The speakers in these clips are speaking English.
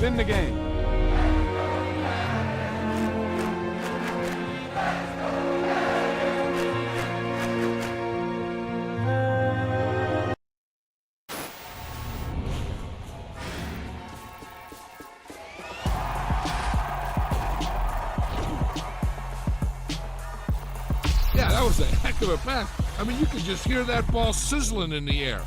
Win the game. Yeah, that was a heck of a pass. I mean, you could just hear that ball sizzling in the air.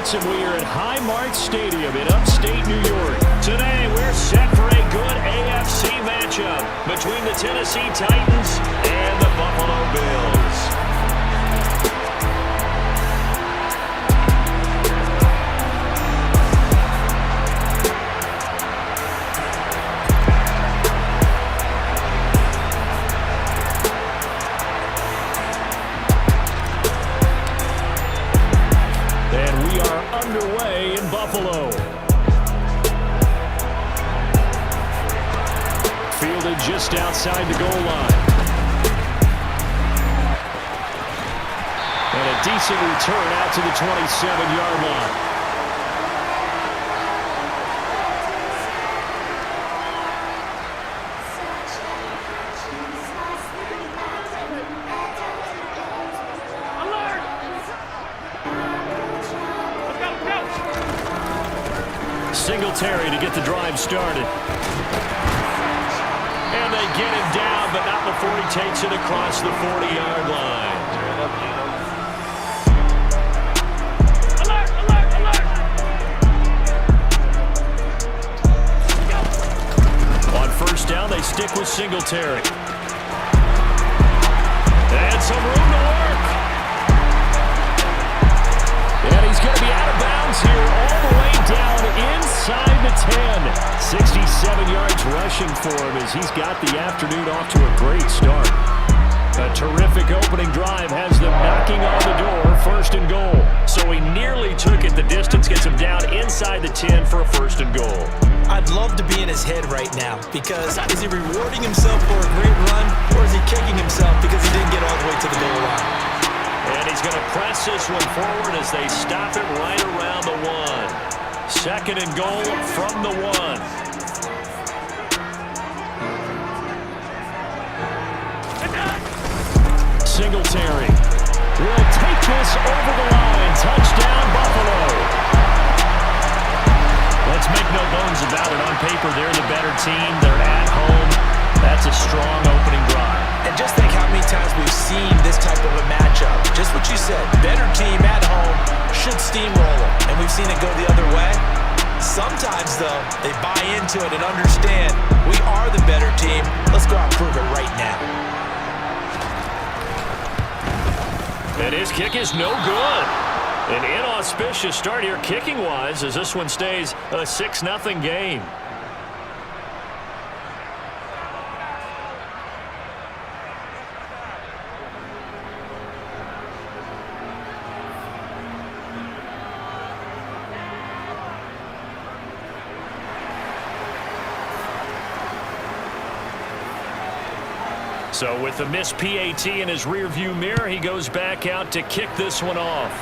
Sports, and we are at Highmark Stadium in upstate New York. Today, we're set for a good AFC matchup between the Tennessee Titans and the Buffalo Bills. Underway in Buffalo. Fielded just outside the goal line. And a decent return out to the 27-yard line. Singletary to get the drive started. And they get him down, but not before he takes it across the 40-yard line. Alert, alert, alert! On first down, they stick with Singletary. And some room to work. And he's going to be out of bounds here all the way down inside the 10. 67 yards rushing for him as he's got the afternoon off to a great start. A terrific opening drive has them knocking on the door, first and goal. So he nearly took it the distance, gets him down inside the 10 for a first and goal. I'd love to be in his head right now because is he rewarding himself for a great run or is he kicking himself because he didn't get all the way to the goal line? And he's going to press this one forward as they stop him right around the 1. Second and goal from the 1. Singletary will take this over the line. Touchdown, Buffalo. Let's make no bones about it. On paper, they're the better team. They're at home. That's a strong opening drive. And just think how many times we've seen this type of a matchup. Just what you said, better team at home should steamroll them. And we've seen it go the other way. Sometimes, though, they buy into it and understand we are the better team. Let's go out and prove it right now. And his kick is no good. An inauspicious start here kicking-wise as this one stays a 6-0 game. So with the missed PAT in his rearview mirror, he goes back out to kick this one off.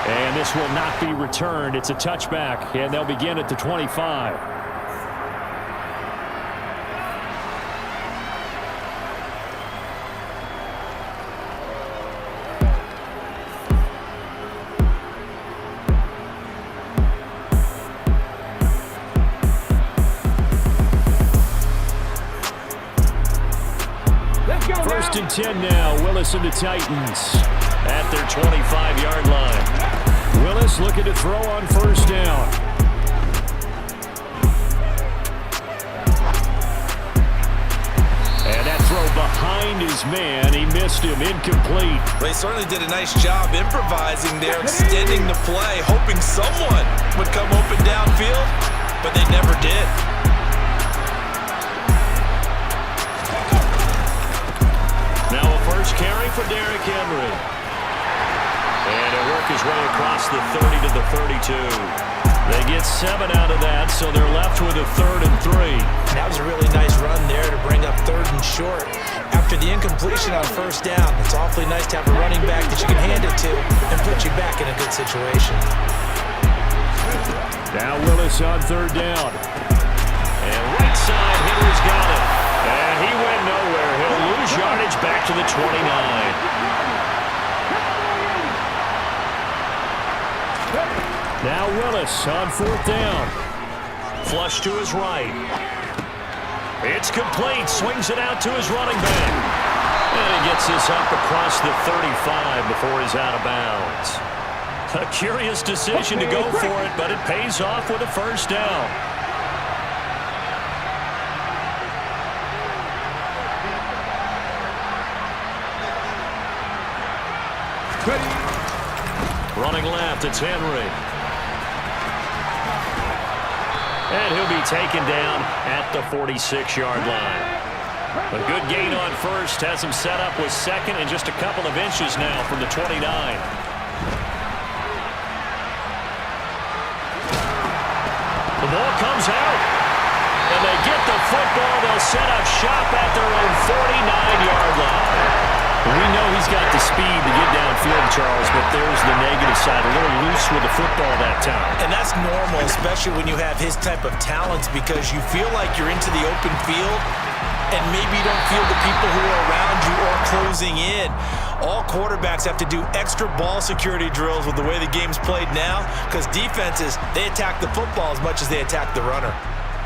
And this will not be returned. It's a touchback, and they'll begin at the 25. First and 10 now. Willis and the Titans at their 25-yard line. Willis looking to throw on first down. And that throw behind his man. He missed him. Incomplete. They certainly did a nice job improvising there, extending the play, hoping someone would come open downfield, but they never did. Now a first carry for Derrick Henry. And he'll work his way across the 30 to the 32. They get 7 out of that, so they're left with a 3rd and 3. That was a really nice run there to bring up 3rd and short. After the incompletion on first down, it's awfully nice to have a running back that you can hand it to and put you back in a good situation. Now Willis on 3rd down. And right side, Henry's got it. And he went nowhere. He'll lose yardage back to the 29. Now Willis on 4th down. Flush to his right. It's complete. Swings it out to his running back. And he gets this up across the 35 before he's out of bounds. A curious decision to go for it, but it pays off with a first down. Running left, it's Henry. And he'll be taken down at the 46-yard line. A good gain on first, has him set up with second and just a couple of inches now from the 29. The ball comes out, and they get the football. They'll set up shop at their own 49-yard line. We know he's got the speed to get downfield, Charles, but there's the negative side. A little loose with the football that time. And that's normal, especially when you have his type of talents, because you feel like you're into the open field and maybe you don't feel the people who are around you or closing in. All quarterbacks have to do extra ball security drills with the way the game's played now, because defenses, they attack the football as much as they attack the runner.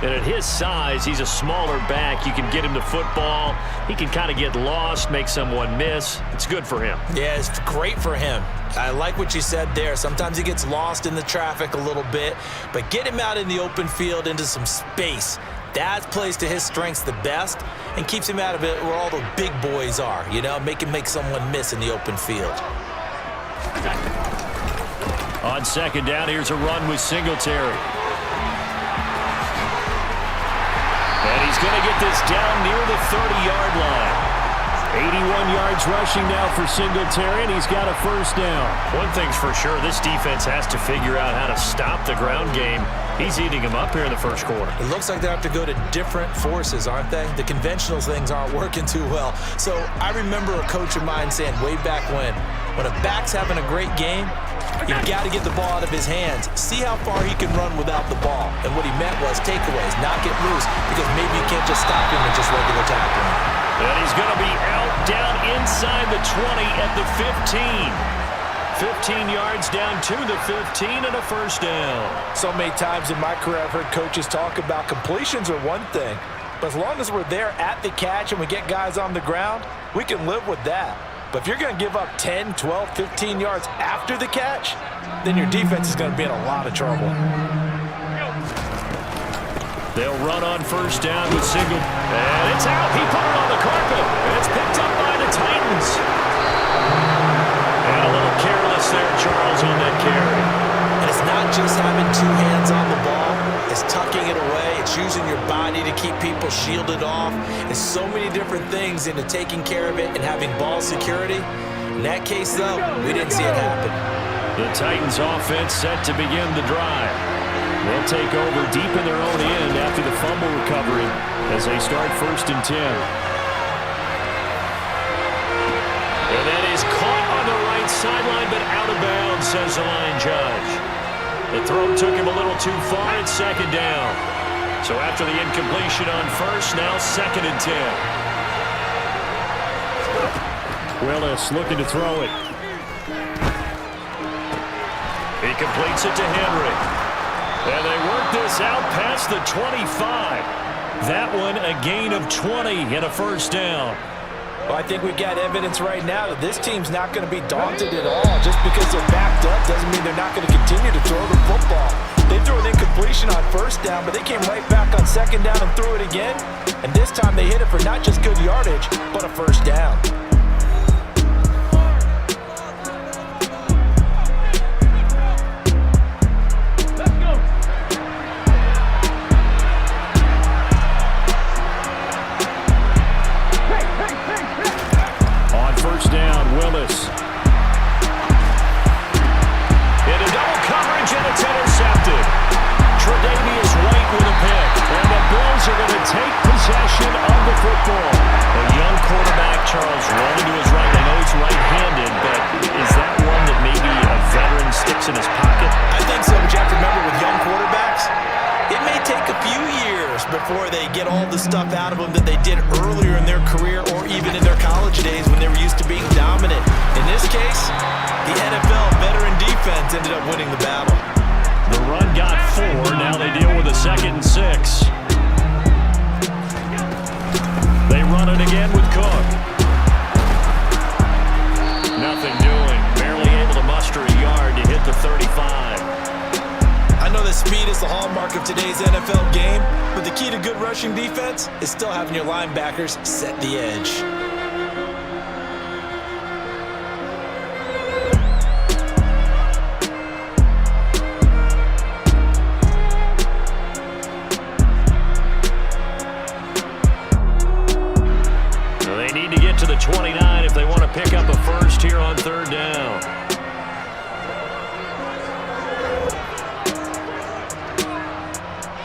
And at his size, he's a smaller back. You can get him to football. He can kind of get lost, make someone miss. It's good for him. Yeah, it's great for him. I like what you said there. Sometimes he gets lost in the traffic a little bit, but get him out in the open field into some space. That plays to his strengths the best and keeps him out of it where all the big boys are, you know, make someone miss in the open field. On second down, here's a run with Singletary. And he's going to get this down near the 30-yard line. 81 yards rushing now for Singletary, and he's got a first down. One thing's for sure, this defense has to figure out how to stop the ground game. He's eating them up here in the first quarter. It looks like they have to go to different forces, aren't they? The conventional things aren't working too well. So I remember a coach of mine saying way back when a back's having a great game, you've got to get the ball out of his hands. See how far he can run without the ball. And what he meant was takeaways, not get loose, because maybe you can't just stop him with just regular tackling. And he's going to be out down inside the 20 at the 15. 15 yards down to the 15 and a first down. So many times in my career I've heard coaches talk about completions are one thing, but as long as we're there at the catch and we get guys on the ground, we can live with that. But if you're going to give up 10, 12, 15 yards after the catch, then your defense is going to be in a lot of trouble. They'll run on first down with Single. And it's out. He put it on the carpet. And it's picked up by the Titans. And a little careless there, Charles, on that carry. And it's not just having two hands on the ball. It's tucking it away. It's using your body to keep people shielded off. It's so many different things into taking care of it and having ball security. In that case, though, we didn't see it happen. The Titans offense set to begin the drive. They'll take over deep in their own end after the fumble recovery as they start 1st and 10. And that is caught on the right sideline, but out of bounds, says the line judge. The throw took him a little too far. It's 2nd down. So after the incompletion on first, now 2nd and 10. Willis looking to throw it. He completes it to Henry. And they work this out past the 25. That one a gain of 20 and a first down. Well, I think we've got evidence right now that this team's not going to be daunted at all. Just because they're backed up doesn't mean they're not going to continue to throw the football. They threw an incompletion on first down, but they came right back on 2nd down and threw it again. And this time they hit it for not just good yardage, but a first down. Before they get all the stuff out of them that they did earlier in their career or even in their college days when they were used to being dominant. In this case, the NFL veteran defense ended up winning the battle. The run got 4. Now they deal with a 2nd and 6. They run it again with Cook. the 35. I know that speed is the hallmark of today's NFL game, but the key to good rushing defense is still having your linebackers set the edge. They need to get to the 29 if they want to pick up a first here on third down.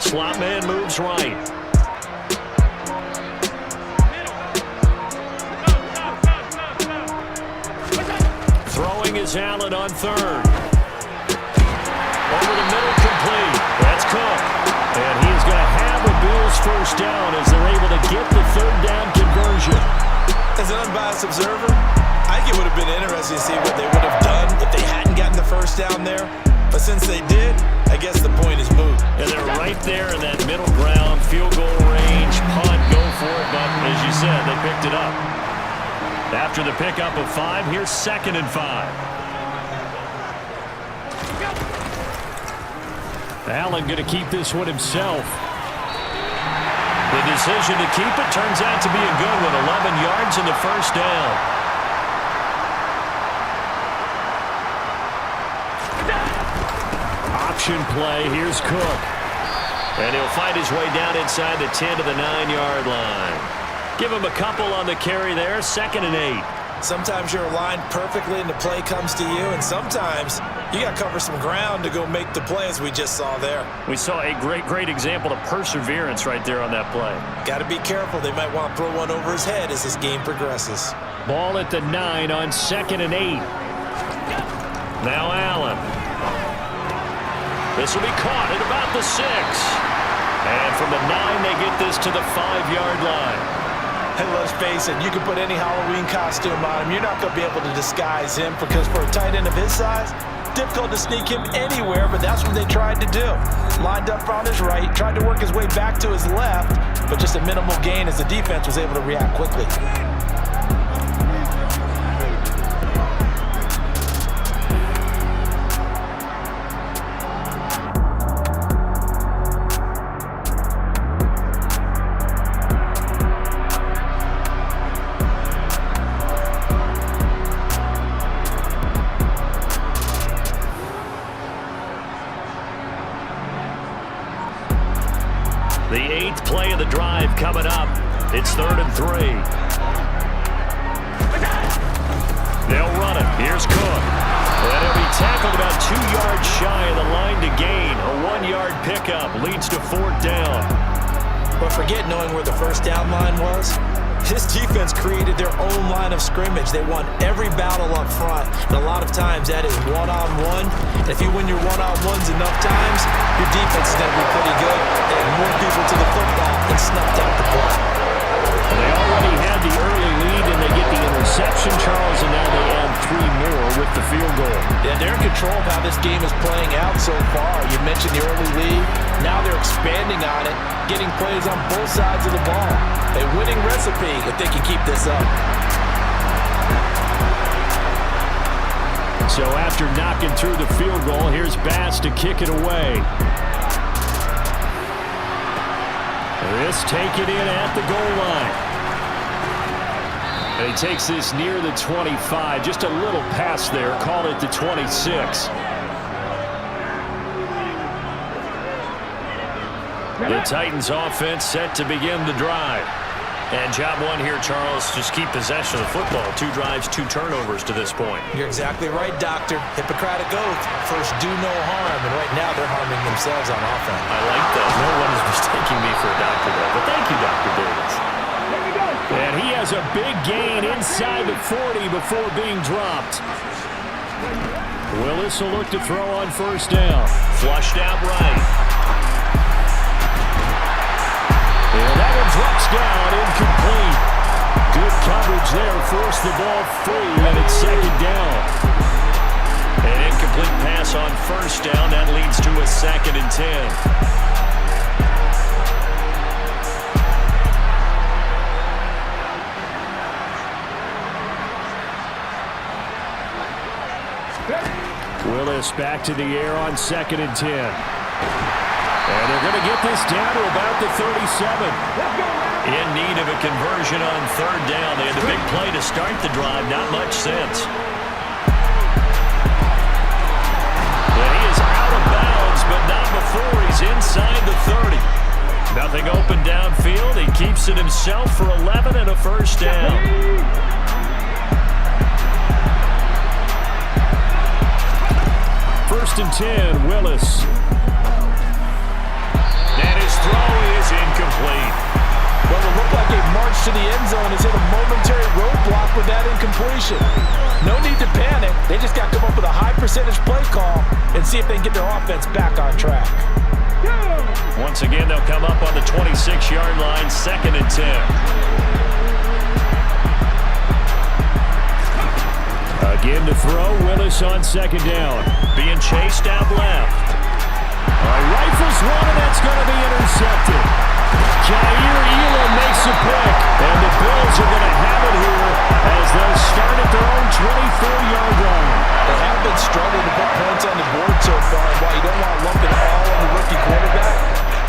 Slot man moves right. Throwing is Allen on third. Over the middle, complete. That's Cook. And he's going to have a Bills first down as they're able to get the third down conversion. As an unbiased observer, I think it would have been interesting to see what they would have done if they hadn't gotten the first down there. But since they did, I guess the point is moot. And they're right there in that middle ground, field goal range, punt, go for it. But as you said, they picked it up. After the pickup of 5, here's 2nd and 5. Allen going to keep this one himself. The decision to keep it turns out to be a good one. 11 yards in the first down. Option play. Here's Cook. And he'll find his way down inside the 10 to the 9-yard line. Give him a couple on the carry there. 2nd and 8. Sometimes you're aligned perfectly and the play comes to you, and sometimes you got to cover some ground to go make the play, as we just saw there. We saw a great example of perseverance right there on that play. Got to be careful. They might want to throw one over his head as this game progresses. Ball at the 9 on 2nd and 8. Now Allen. This will be caught at about the 6. And from the 9, they get this to the 5-yard line. And let's face it, you can put any Halloween costume on him. You're not going to be able to disguise him, because for a tight end of his size, difficult to sneak him anywhere, but that's what they tried to do. Lined up on his right, tried to work his way back to his left, but just a minimal gain as the defense was able to react quickly. The 8th play of the drive coming up. It's 3rd and 3. They'll run it. Here's Cook. And he'll be tackled about 2 yards shy of the line to gain. A 1-yard pickup leads to 4th down. But forget knowing where the first down line was. This defense created their own line of scrimmage. They won every battle up front, and a lot of times that is one-on-one. If you win your one-on-ones enough times, your defense is going to be pretty good. They had more people to the football and snuffed out the play. They already had the early lead, and they get the interception, Charles, and now they add 3 more with the field goal. Yeah, they're in control of how this game is playing out so far. You mentioned the early lead. Now they're expanding on it, getting plays on both sides of the ball. A winning recipe if they can keep this up. So after knocking through the field goal, here's Bass to kick it away. This take it in at the goal line. And he takes this near the 25. Just a little pass there. Call it the 26. The Titans offense set to begin the drive. And job one here, Charles, just keep possession of the football. 2 drives, 2 turnovers to this point. You're exactly right, Doctor. Hippocratic oath. First, do no harm. And right now, they're harming themselves on offense. I like that. No one is mistaking me for a doctor there. But thank you, Dr. Davis. And he has a big gain inside the 40 before being dropped. Willis will look to throw on first down. Flushed out right. And that one drops down, incomplete. Good coverage there, forced the ball free, and it's 2nd down. An incomplete pass on first down, that leads to a 2nd and 10. Willis back to the air on 2nd and 10. And they're going to get this down to about the 37. In need of a conversion on 3rd down. They had the big play to start the drive. Not much sense. And he is out of bounds, but not before he's inside the 30. Nothing open downfield. He keeps it himself for 11 and a 1st down. 1st and 10, Willis. And his throw is incomplete. Well, it looked like a march to the end zone has hit a momentary roadblock with that incompletion. No need to panic. They just got to come up with a high percentage play call and see if they can get their offense back on track. Once again, they'll come up on the 26-yard line, 2nd and 10. Again to throw, Willis on 2nd down. Being chased out left. Rifles one, and that's going to be intercepted. Yall makes a pick, and the Bills are going to have it here as they'll start at their own 24-yard line. They have been struggling to put points on the board so far, and while you don't want to lump it all on the rookie quarterback,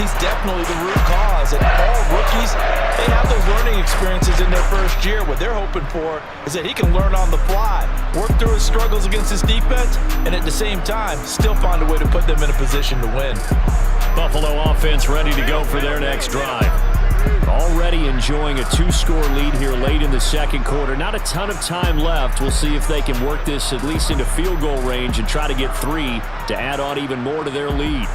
he's definitely the root cause. And all rookies, they have those learning experiences in their first year. What they're hoping for is that he can learn on the fly, work through his struggles against his defense, and at the same time, still find a way to put them in a position to win. Buffalo offense ready to go for their next drive. Already enjoying a 2-score lead here late in the 2nd quarter. Not a ton of time left. We'll see if they can work this at least into field goal range and try to get 3 to add on even more to their lead.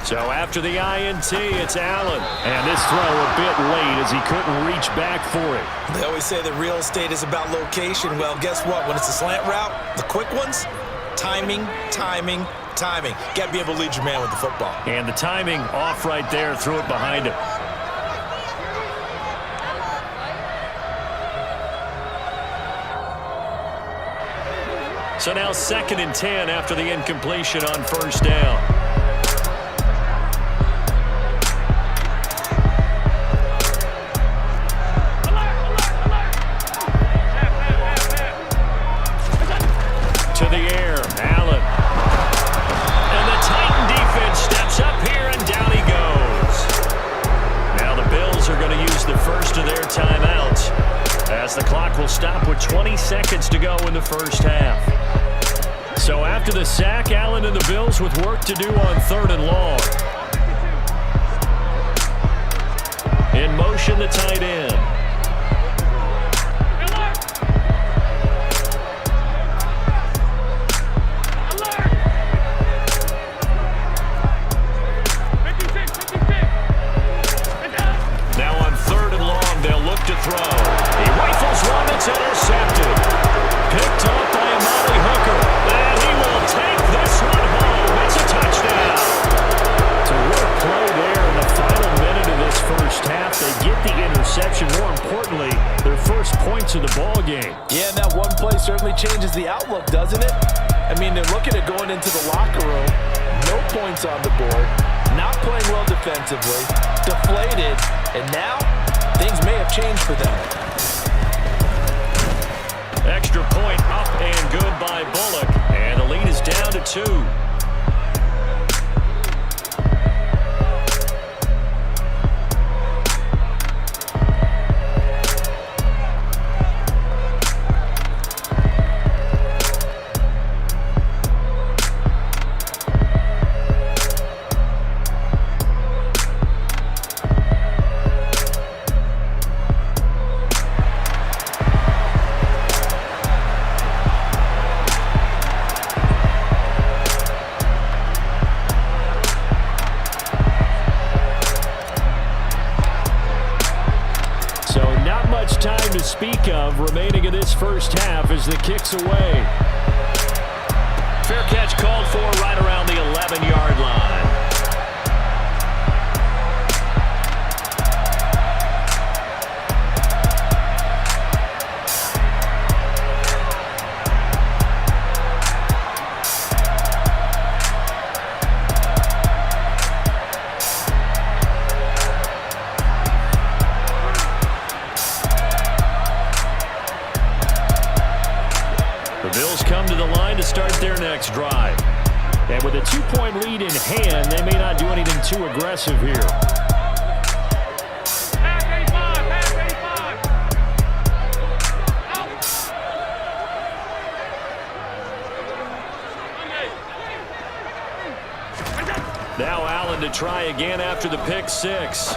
So after the INT, it's Allen. And this throw a bit late as he couldn't reach back for it. They always say that real estate is about location. Well, guess what? When it's a slant route, the quick ones, timing, timing, timing. Got to be able to lead your man with the football. And the timing off right there, threw it behind him. So now 2nd and 10 after the incompletion on 1st down. The clock will stop with 20 seconds to go in the 1st half. So after the sack, Allen and the Bills with work to do on 3rd and long. In motion, the tight end. Now on 3rd and long, they'll look to throw. He rifles one that's intercepted. Picked off by Amari Hooker. And he will take this one home. It's a touchdown. So what a play there in the final minute of this 1st half. They get the interception. More importantly, their first points of the ball game. Yeah, and that one play certainly changes the outlook, doesn't it? I mean, they're looking at going into the locker room. No points on the board. Not playing well defensively. Deflated. And now, things may have changed for them. Extra point up and good by Bullock. And the lead is down to 2. Time to speak of remaining in this 1st half as the kick's away. Fair catch called for right around the 11-yard line. the line to start their next drive. And with a 2-point lead in hand, they may not do anything too aggressive here. Now Allen to try again after the pick six.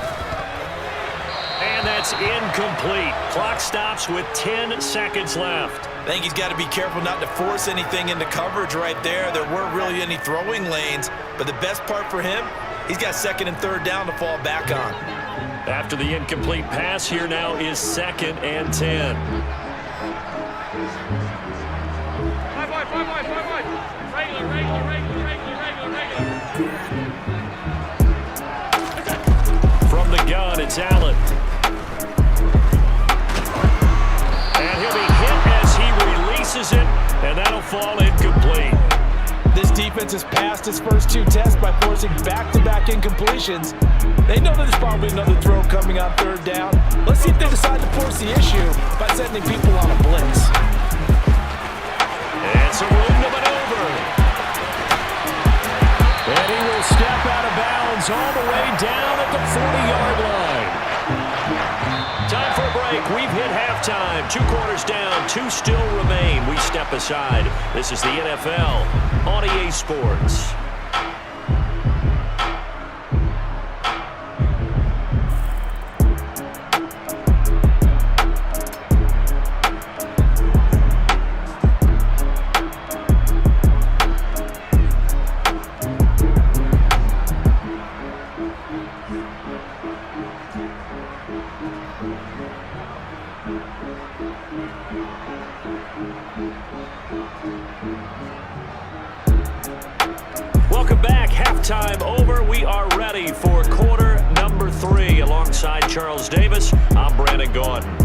And that's incomplete. Clock stops with 10 seconds left. I think he's got to be careful not to force anything into coverage right there. There weren't really any throwing lanes, but the best part for him, he's got second and third down to fall back on. After the incomplete pass, here now is 2nd and 10. From the gun, it's Allen. And he'll be hit as he releases it, and that'll fall incomplete. This defense has passed its first 2 tests by forcing back-to-back incompletions. They know that there's probably another throw coming on 3rd down. Let's see if they decide to force the issue by sending people on a blitz. It's a room to maneuver. And he will step out of bounds all the way down at the 40-yard line. Time for a break. We've hit halftime. 2 quarters down, 2 still remain. We step aside. This is the NFL on EA Sports. Welcome back. Halftime over. We are ready for quarter number 3. Alongside Charles Davis, I'm Brandon Gordon.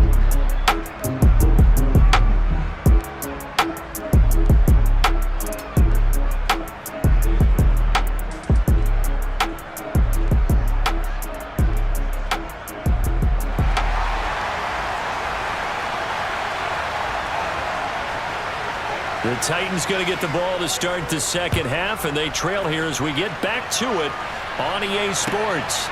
The Titans going to get the ball to start the second half, and they trail here as we get back to it on EA Sports.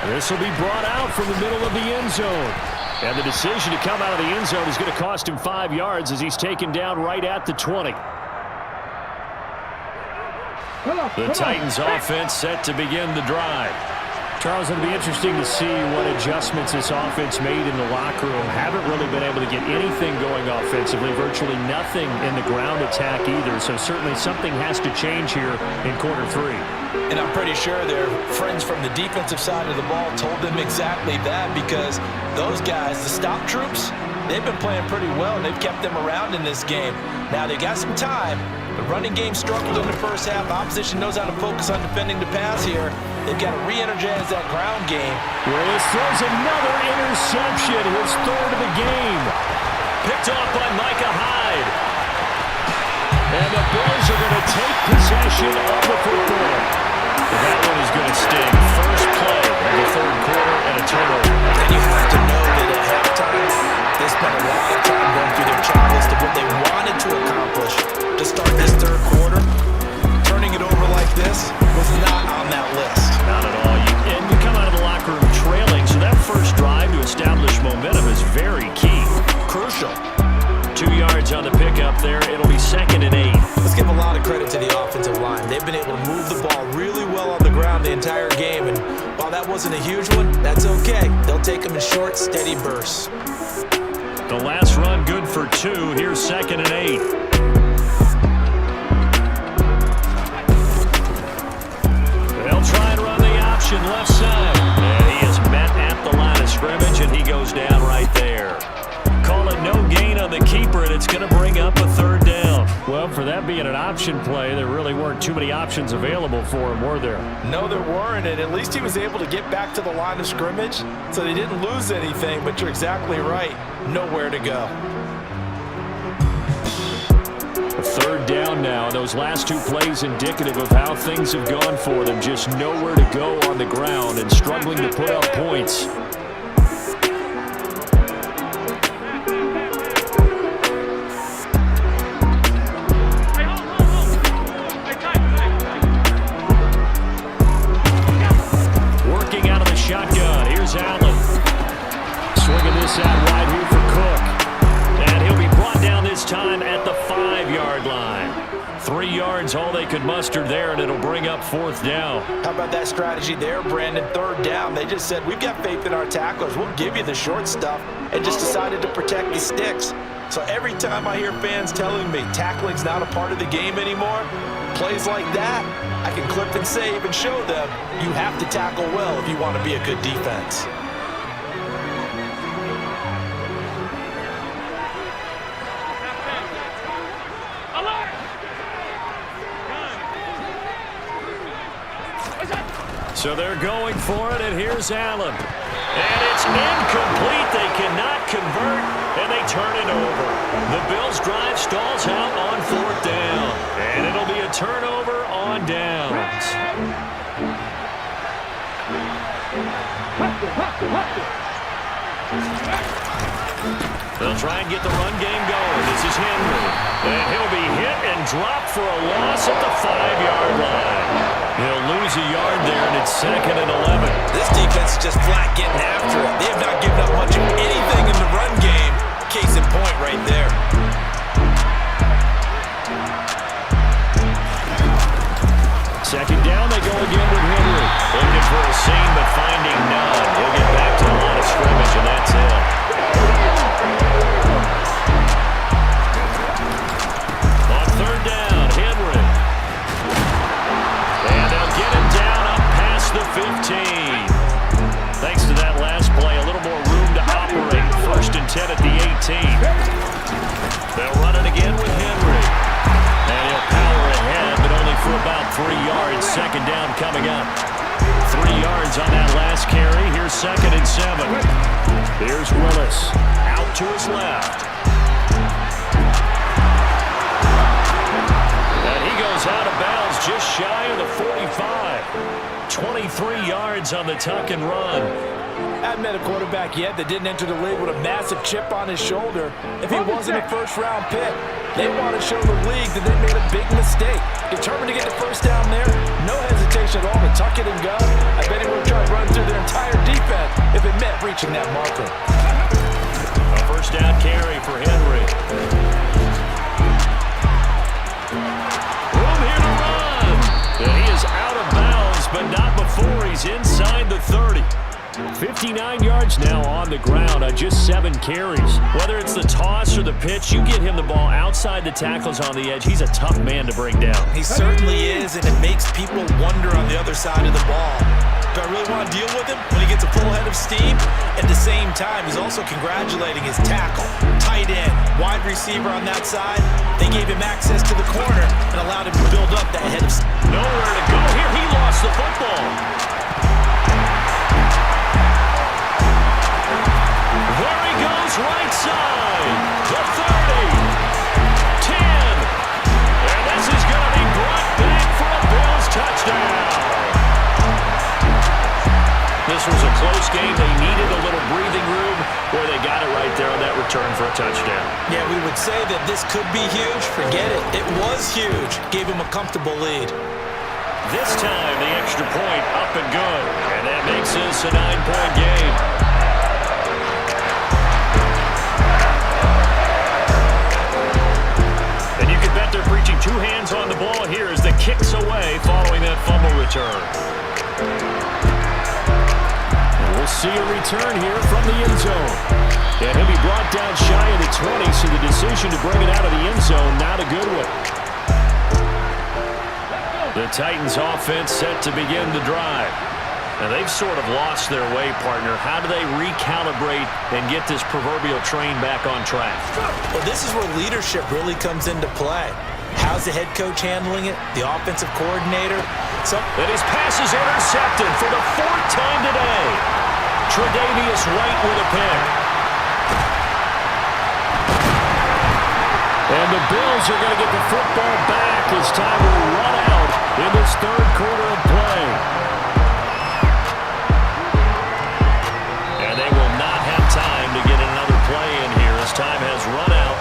This will be brought out from the middle of the end zone. And the decision to come out of the end zone is going to cost him 5 yards as he's taken down right at the 20. The Titans offense set to begin the drive. Charles, it'll be interesting to see what adjustments this offense made in the locker room. Haven't really been able to get anything going offensively, virtually nothing in the ground attack either. So certainly something has to change here in quarter 3. And I'm pretty sure their friends from the defensive side of the ball told them exactly that, because those guys, the stop troops, they've been playing pretty well, and they've kept them around in this game. Now, they got some time. The running game struggled in the first half. Opposition knows how to focus on defending the pass here. They've got to re-energize that ground game. Willis throws another interception, his 3rd of the game. Picked off by Micah Hyde. And the Bills are going to take possession of the football. That one is going to sting. First play of the 3rd quarter and a turnover. And you have to know that at halftime, they spent a lot of time going through their checklist of what they wanted to accomplish to start this 3rd quarter. Turning it over like this was not on that list. Not at all. And you come out of the locker room trailing, so that first drive to establish momentum is very key. Crucial. 2 yards on the pickup there. It'll be 2nd and 8. Let's give a lot of credit to the offensive line. They've been able to move the ball really well on the ground the entire game, and while that wasn't a huge one, that's okay. They'll take them in short, steady bursts. The last run good for 2. Here's 2nd and 8. They'll try and run the option left side. And he is met at the line of scrimmage, and he goes down right there. Call it no gain on the keeper, and it's going to bring up a 3rd down. Well, for that being an option play, there really weren't too many options available for him, were there? No, there weren't, and at least he was able to get back to the line of scrimmage, so they didn't lose anything, but you're exactly right. Nowhere to go. A 3rd down now. Those last 2 plays indicative of how things have gone for them. Just nowhere to go on the ground and struggling to put up points. 3 yards, all they could muster there, and it'll bring up 4th down. How about that strategy there, Brandon? 3rd down. They just said, we've got faith in our tacklers. We'll give you the short stuff, and just decided to protect the sticks. So every time I hear fans telling me tackling's not a part of the game anymore, plays like that, I can clip and save and show them you have to tackle well if you want to be a good defense. So they're going for it, and here's Allen. And it's incomplete. They cannot convert, and they turn it over. The Bills' drive stalls out on 4th down, and it'll be a turnover on downs. They'll try and get the run game going. This is Henry, and he'll be hit and dropped for a loss at the 5-yard line. He'll lose a yard there, and it's 2nd and 11. This defense is just flat getting after it. They have not given up much of anything in the run game. Case in point right there. Second down, they go again with Henry. Looking for a seam, but finding none. He'll get back to the line of scrimmage, and that's it. On 3rd down, Henry. And they'll get him down up past the 15. Thanks to that last play, a little more room to operate. 1st and 10 at the 18. They'll run it again with Henry. And he'll power ahead, but only for about 3 yards. 2nd down coming up. 3 yards on that last carry. Here's 2nd and 7. Here's Willis. Out to his left. And he goes out of bounds just shy of the 45. 23 yards on the tuck and run. I haven't met a quarterback yet that didn't enter the league with a massive chip on his shoulder. If he wasn't a first-round pick, they want to show the league that they made a big mistake. Determined to get the 1st down there, no hesitation at all to tuck it and go. I bet he would have tried to run through their entire defense if it meant reaching that marker. A 1st down carry for Henry. Room here to run. And he is out of bounds, but not before he's inside the 30. 59 yards now on the ground on just 7 carries. Whether it's the toss or the pitch, you get him the ball outside the tackles on the edge. He's a tough man to bring down. He certainly is, and it makes people wonder on the other side of the ball. Do I really want to deal with him when he gets a full head of steam? At the same time, he's also congratulating his tackle, tight end, wide receiver on that side. They gave him access to the corner and allowed him to build up that head of steam. Nowhere to go here. He lost the football. There he goes, right side. The 30. 10. And this is going to be brought back for a Bills touchdown. This was a close game. They needed a little breathing room. Boy, they got it right there on that return for a touchdown. Yeah, we would say that this could be huge. Forget it. It was huge. Gave him a comfortable lead. This time, the extra point up and good. And that makes this a 9-point game. And you can bet they're preaching 2 hands on the ball here as the kick's away following that fumble return. And we'll see a return here from the end zone. And he'll be brought down shy of the 20, so the decision to bring it out of the end zone, not a good one. The Titans offense set to begin the drive. And they've sort of lost their way, partner. How do they recalibrate and get this proverbial train back on track? Well, this is where leadership really comes into play. How's the head coach handling it? The offensive coordinator? And his pass is intercepted for the 4th time today. Tre'Davious White with a pick. And the Bills are going to get the football back as time will run out in this 3rd quarter of play. And they will not have time to get another play in here as time has run out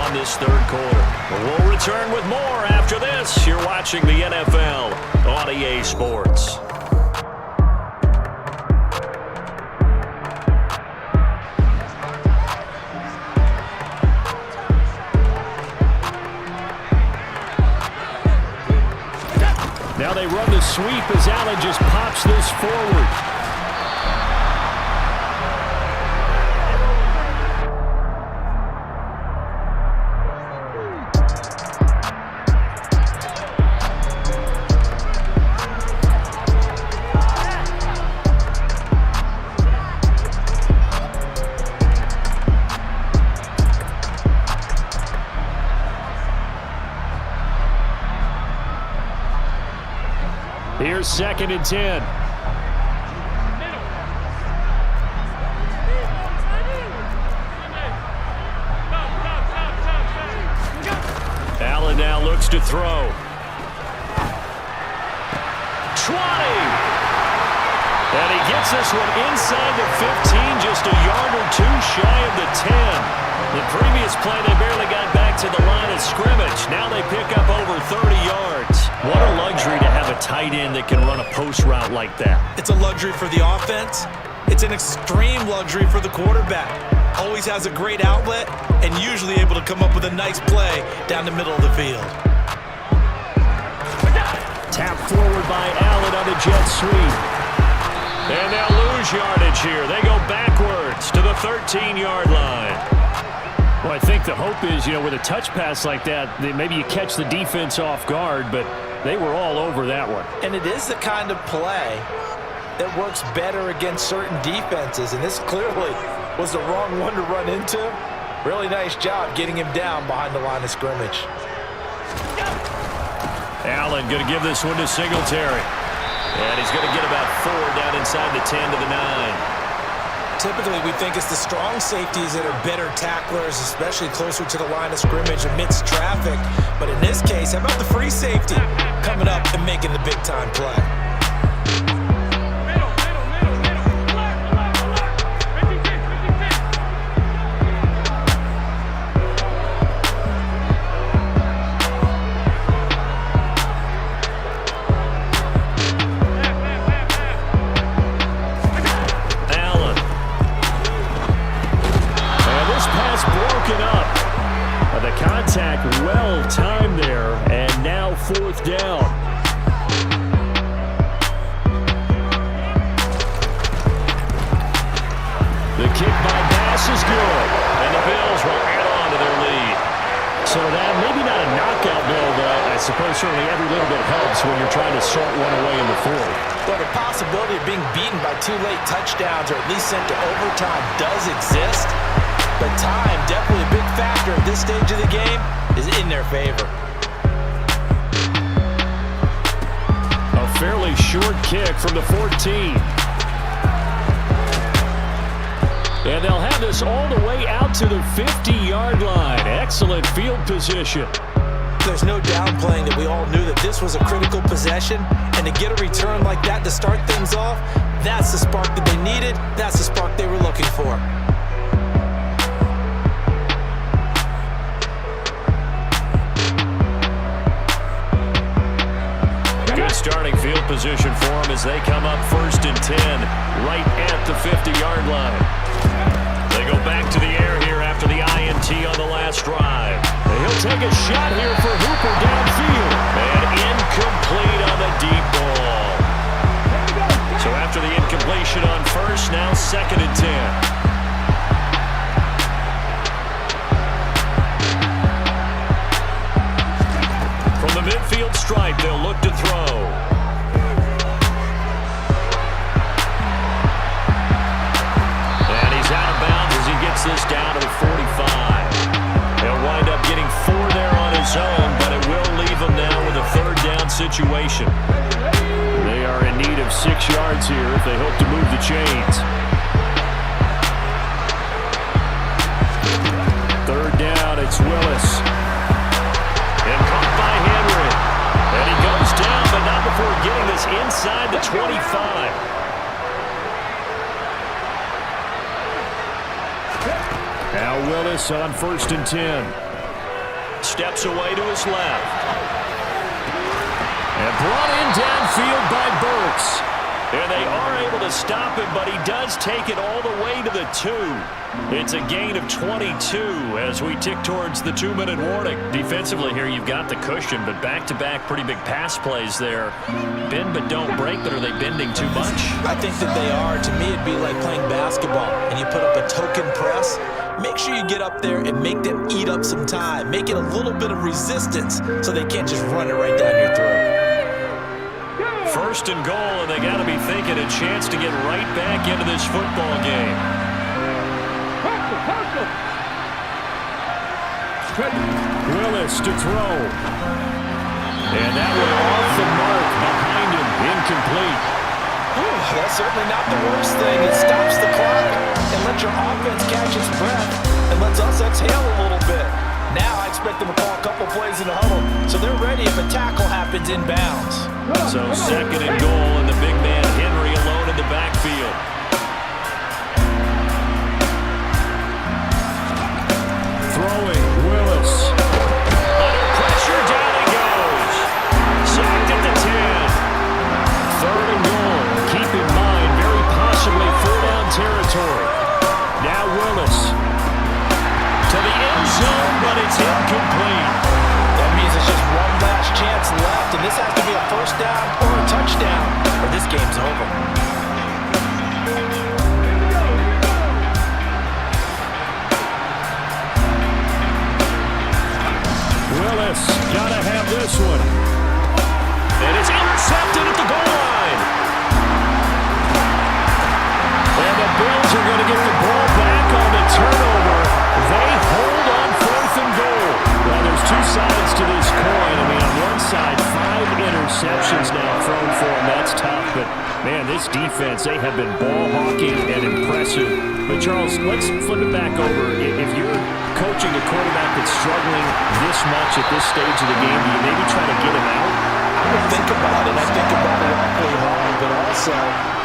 on this 3rd quarter. But we'll return with more after this. You're watching the NFL on EA Sports. sweep as Allen just pops this forward. Here's 2nd and 10. Allen now looks to throw. 20! And he gets this one inside the 15, just a yard or two shy of the 10. The previous play, they barely got back to the line of scrimmage. Now they pick up over 30 yards. What a luxury to have a tight end that can run a post route like that. It's a luxury for the offense. It's an extreme luxury for the quarterback. Always has a great outlet and usually able to come up with a nice play down the middle of the field. Tap forward by Allen on the jet sweep. And they'll lose yardage here. They go backwards to the 13-yard line. Well, I think the hope is, with a touch pass like that, maybe you catch the defense off guard, but they were all over that one. And it is the kind of play that works better against certain defenses, and this clearly was the wrong one to run into. Really nice job getting him down behind the line of scrimmage. Allen going to give this one to Singletary. And he's going to get about 4 down inside the 10 to the 9. Typically, we think it's the strong safeties that are better tacklers, especially closer to the line of scrimmage amidst traffic. But in this case, how about the free safety coming up and making the big-time play? Well timed there, and now 4th down. The kick by Bass is good, and the Bills will add on to their lead. So that maybe not a knockout blow, but I suppose certainly every little bit helps when you're trying to salt one away in the 4th. Well, the possibility of being beaten by 2 late touchdowns or at least sent to overtime does exist. But time, definitely a big factor at this stage of the game, is in their favor. A fairly short kick from the 14. And they'll have this all the way out to the 50-yard line. Excellent field position. There's no downplaying that we all knew that this was a critical possession, and to get a return like that to start things off, that's the spark that they needed, that's the spark they were looking for. Starting field position for them as they come up 1st and 10, right at the 50-yard line. They go back to the air here after the INT on the last drive. And he'll take a shot here for Hooper downfield. And incomplete on the deep ball. So after the incompletion on 1st, now 2nd and 10. The midfield stripe, they'll look to throw. And he's out of bounds as he gets this down to the 45. He'll wind up getting 4 there on his own, but it will leave him now with a 3rd down situation. They are in need of 6 yards here if they hope to move the chains. 3rd down, it's Willis. And caught by Henry. And he goes down, but not before getting this inside the 25. Now Willis on 1st and 10. Steps away to his left. And brought in downfield by Burks. And they are able to stop him, but he does take it all the way to the 2. It's a gain of 22 as we tick towards the 2-minute warning. Defensively here, you've got the cushion, but back-to-back pretty big pass plays there. Bend but don't break, but are they bending too much? I think that they are. To me, it'd be like playing basketball, and you put up a token press. Make sure you get up there and make them eat up some time. Make it a little bit of resistance so they can't just run it right down your throat. First and goal, and they got to be thinking a chance to get right back into this football game. Willis to throw. And that one off the mark behind him, incomplete. That's certainly not the worst thing. It stops the clock and lets your offense catch its breath and lets us exhale a little bit. Now I expect them to call a couple plays in the huddle, so they're ready if a tackle happens inbounds. So second and goal, and the big man Henry alone in the backfield. Throwing, Willis. Under pressure, down he goes. Sacked at the 10. Third and goal. Keep in mind, very possibly 4-down territory. Now Willis. To the end zone, but it's incomplete. That means it's just one last chance left, and this has to be a first down or a touchdown, or this game's over. Willis, gotta have this one. And it's intercepted at the goal line. And the Bills are going to get the ball back on the turnover. They hold on 4th and goal. Well, there's two sides to this coin. I mean, on one side, 5 interceptions now thrown for them. That's tough. But, man, this defense, they have been ball hawking and impressive. But, Charles, let's flip it back over. If you're coaching a quarterback that's struggling this much at this stage of the game, do you maybe try to get him out? I would think about it. I think about it awfully hard, but also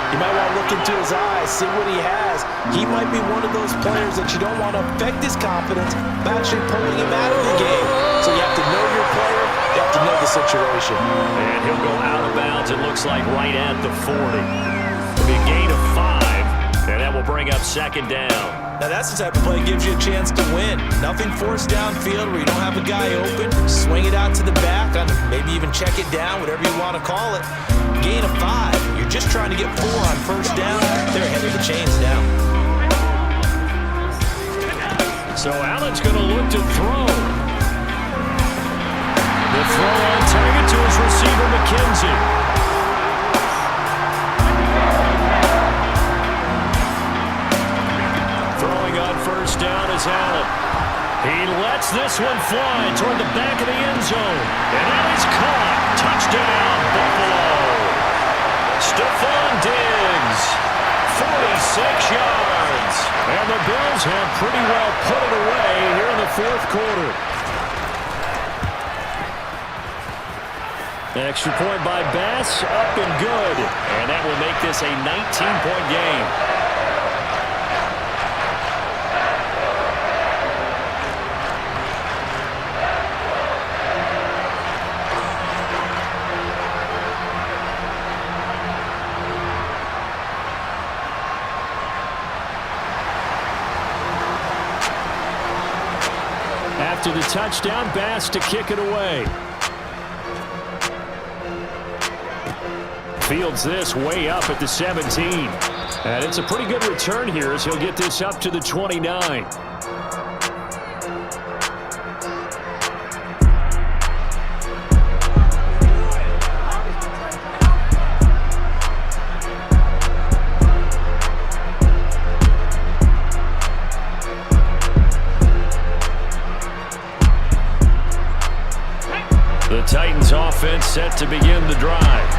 you might want to look into his eyes, see what he has. He might be one of those players that you don't want to affect his confidence by actually pulling him out of the game. So you have to know your player, you have to know the situation. And he'll go out of bounds, it looks like right at the 40. It'll be a gain of 5, and that will bring up second down. Now that's the type of play that gives you a chance to win. Nothing forced downfield where you don't have a guy open. Swing it out to the back, maybe even check it down, whatever you want to call it. Gain of 5. You're just trying to get 4 on first down. They're ahead of the chains now. So Allen's going to look to throw. The throw on target to his receiver, McKenzie. First down is Allen. He lets this one fly toward the back of the end zone. And that is caught. Touchdown, Buffalo. Stephon Diggs, 46 yards. And the Bills have pretty well put it away here in the 4th quarter. Extra point by Bass, up and good. And that will make this a 19-point game. After the touchdown, Bass to kick it away. Fields this way up at the 17. And it's a pretty good return here as he'll get this up to the 29. Titans offense set to begin the drive.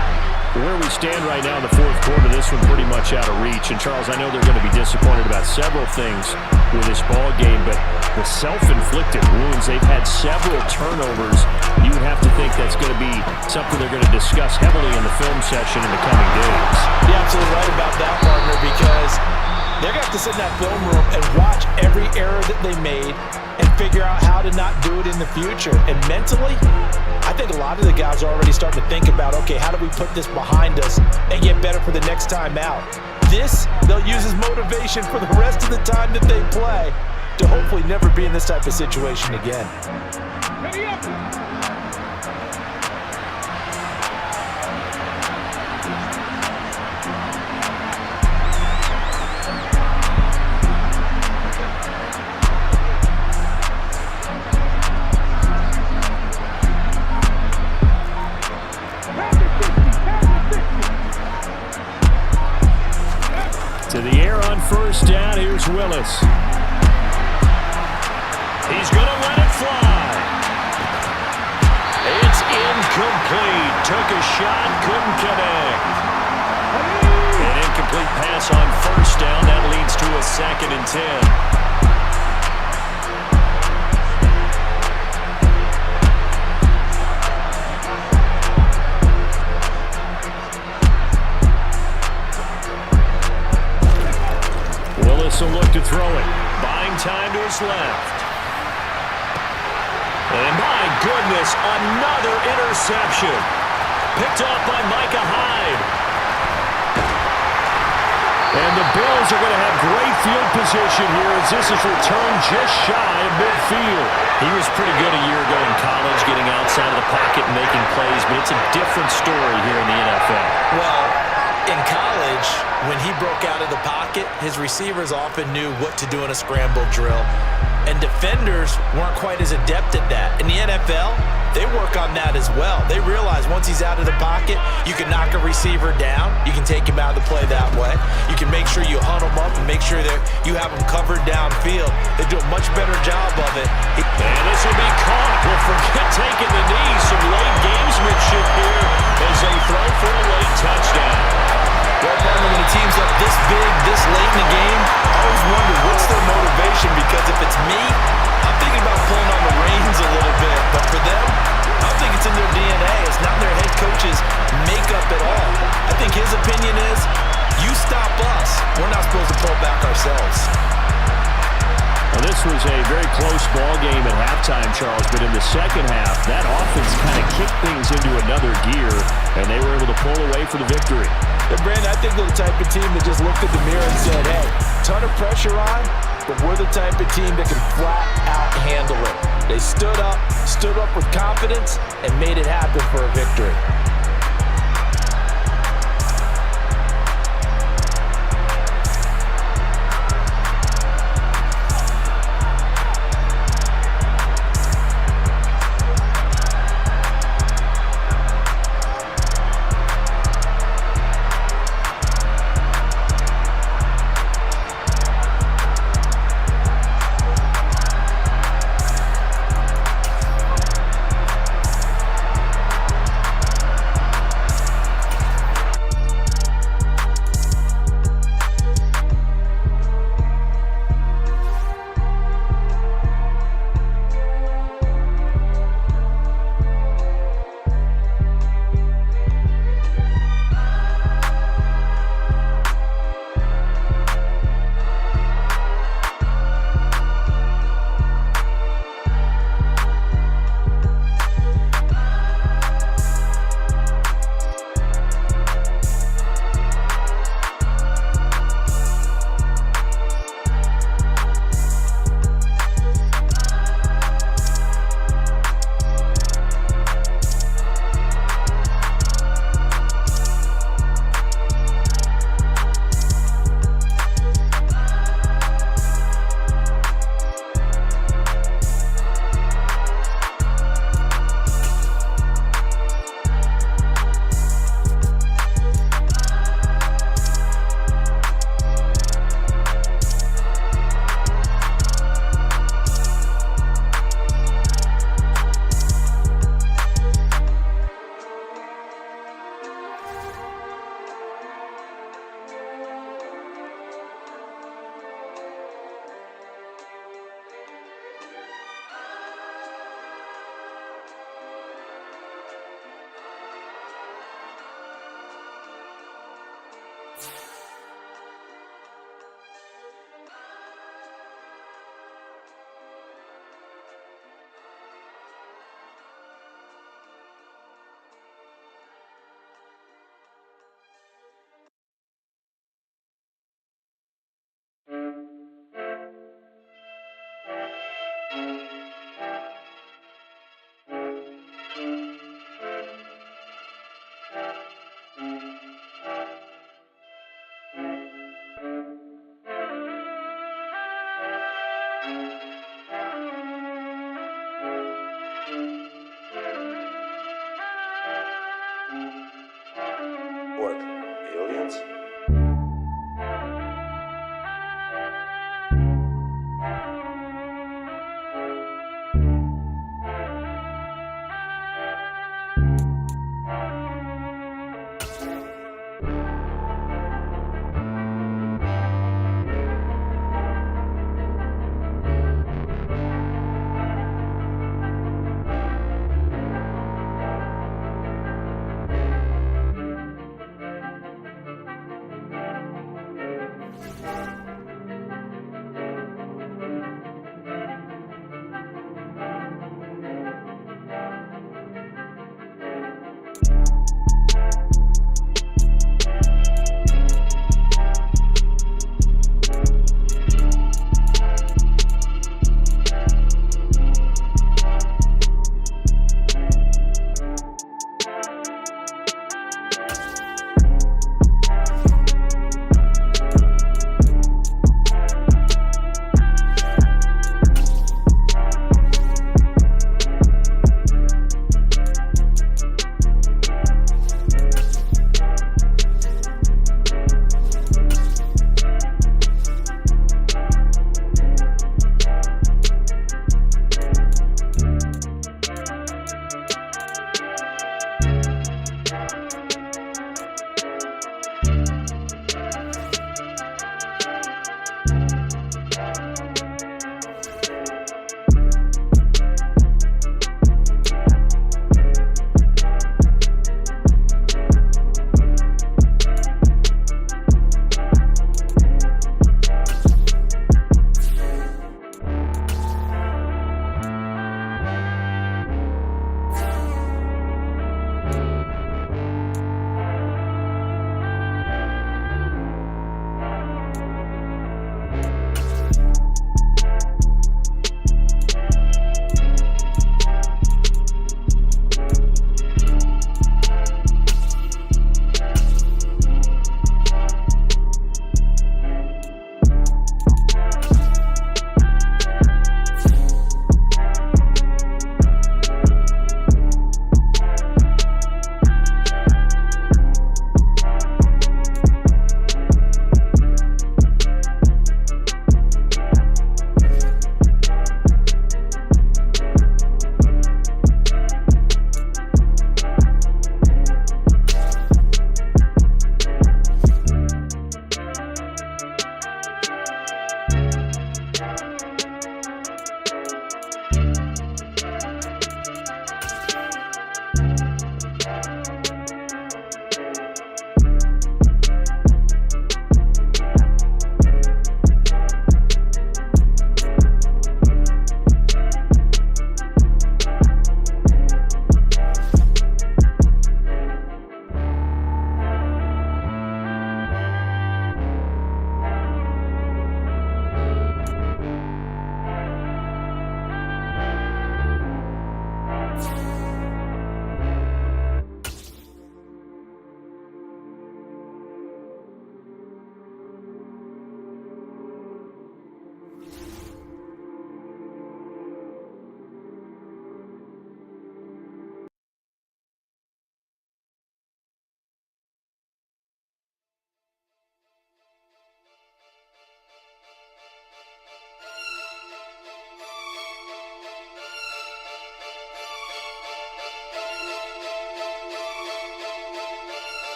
Where we stand right now in the 4th quarter, this one pretty much out of reach. And Charles, I know they're going to be disappointed about several things with this ball game, but the self-inflicted wounds, they've had several turnovers. You would have to think that's going to be something they're going to discuss heavily in the film session in the coming days. You're absolutely right about that, partner, because they're going to have to sit in that film room and watch every error that they made and figure out how to not do it in the future. And mentally, I think a lot of the guys are already starting to think about, okay, how do we put this behind us and get better for the next time out? This, they'll use as motivation for the rest of the time that they play to hopefully never be in this type of situation again. Ready up. To the air on first down, here's Willis. He's going to let it fly. It's incomplete. Took a shot, couldn't connect. An incomplete pass on first down. That leads to a 2nd and 10. Willis will look to throw it. Buying time to his left. And my goodness, another interception. Picked off by Micah Hyde. And the Bills are going to have great field position here as this is returned just shy of midfield. He was pretty good a year ago in college, getting outside of the pocket and making plays, but it's a different story here in the NFL. Well, in college, when he broke out of the pocket, his receivers often knew what to do in a scramble drill. And defenders weren't quite as adept at that. In the NFL, they work on that as well. They realize once he's out of the pocket, you can knock a receiver down. You can take him out of the play that way. You can make sure you hunt him up and make sure that you have him covered downfield. They do a much better job of it. And this will be caught. Well, forget taking the knee. Some late gamesmanship here as they throw for a late touchdown. Well, partner, when a team's up this big, this late in the game, I always wonder what's their motivation, because if it's me, I'm thinking about pulling on the reins a little bit. But for them, I don't think it's in their DNA. It's not in their head coach's makeup at all. I think his opinion is, you stop us, we're not supposed to pull back ourselves. Well, this was a very close ball game at halftime, Charles, but in the second half, that offense kind of kicked things into another gear, and they were able to pull away for the victory. And Brandon, I think they're the type of team that just looked at the mirror and said, hey, ton of pressure on, but we're the type of team that can flat out handle it. They stood up with confidence, and made it happen for a victory. What? Aliens?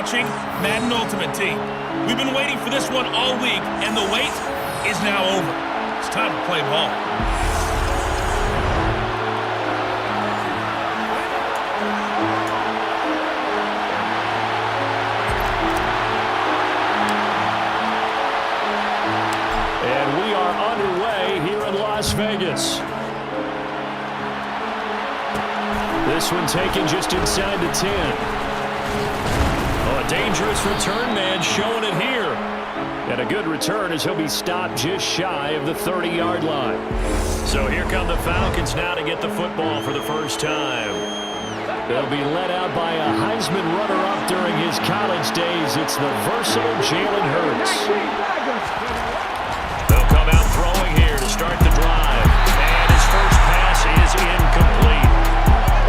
watching Madden Ultimate Team. We've been waiting for this one all week, and the wait is now over. It's time to play ball. And we are underway here in Las Vegas. This one taken just inside the 10. Oh, a dangerous return man showing it here. And a good return as he'll be stopped just shy of the 30-yard line. So here come the Falcons now to get the football for the first time. They'll be led out by a Heisman runner-up during his college days. It's the versatile Jalen Hurts. They'll come out throwing here to start the drive. And his first pass is incomplete.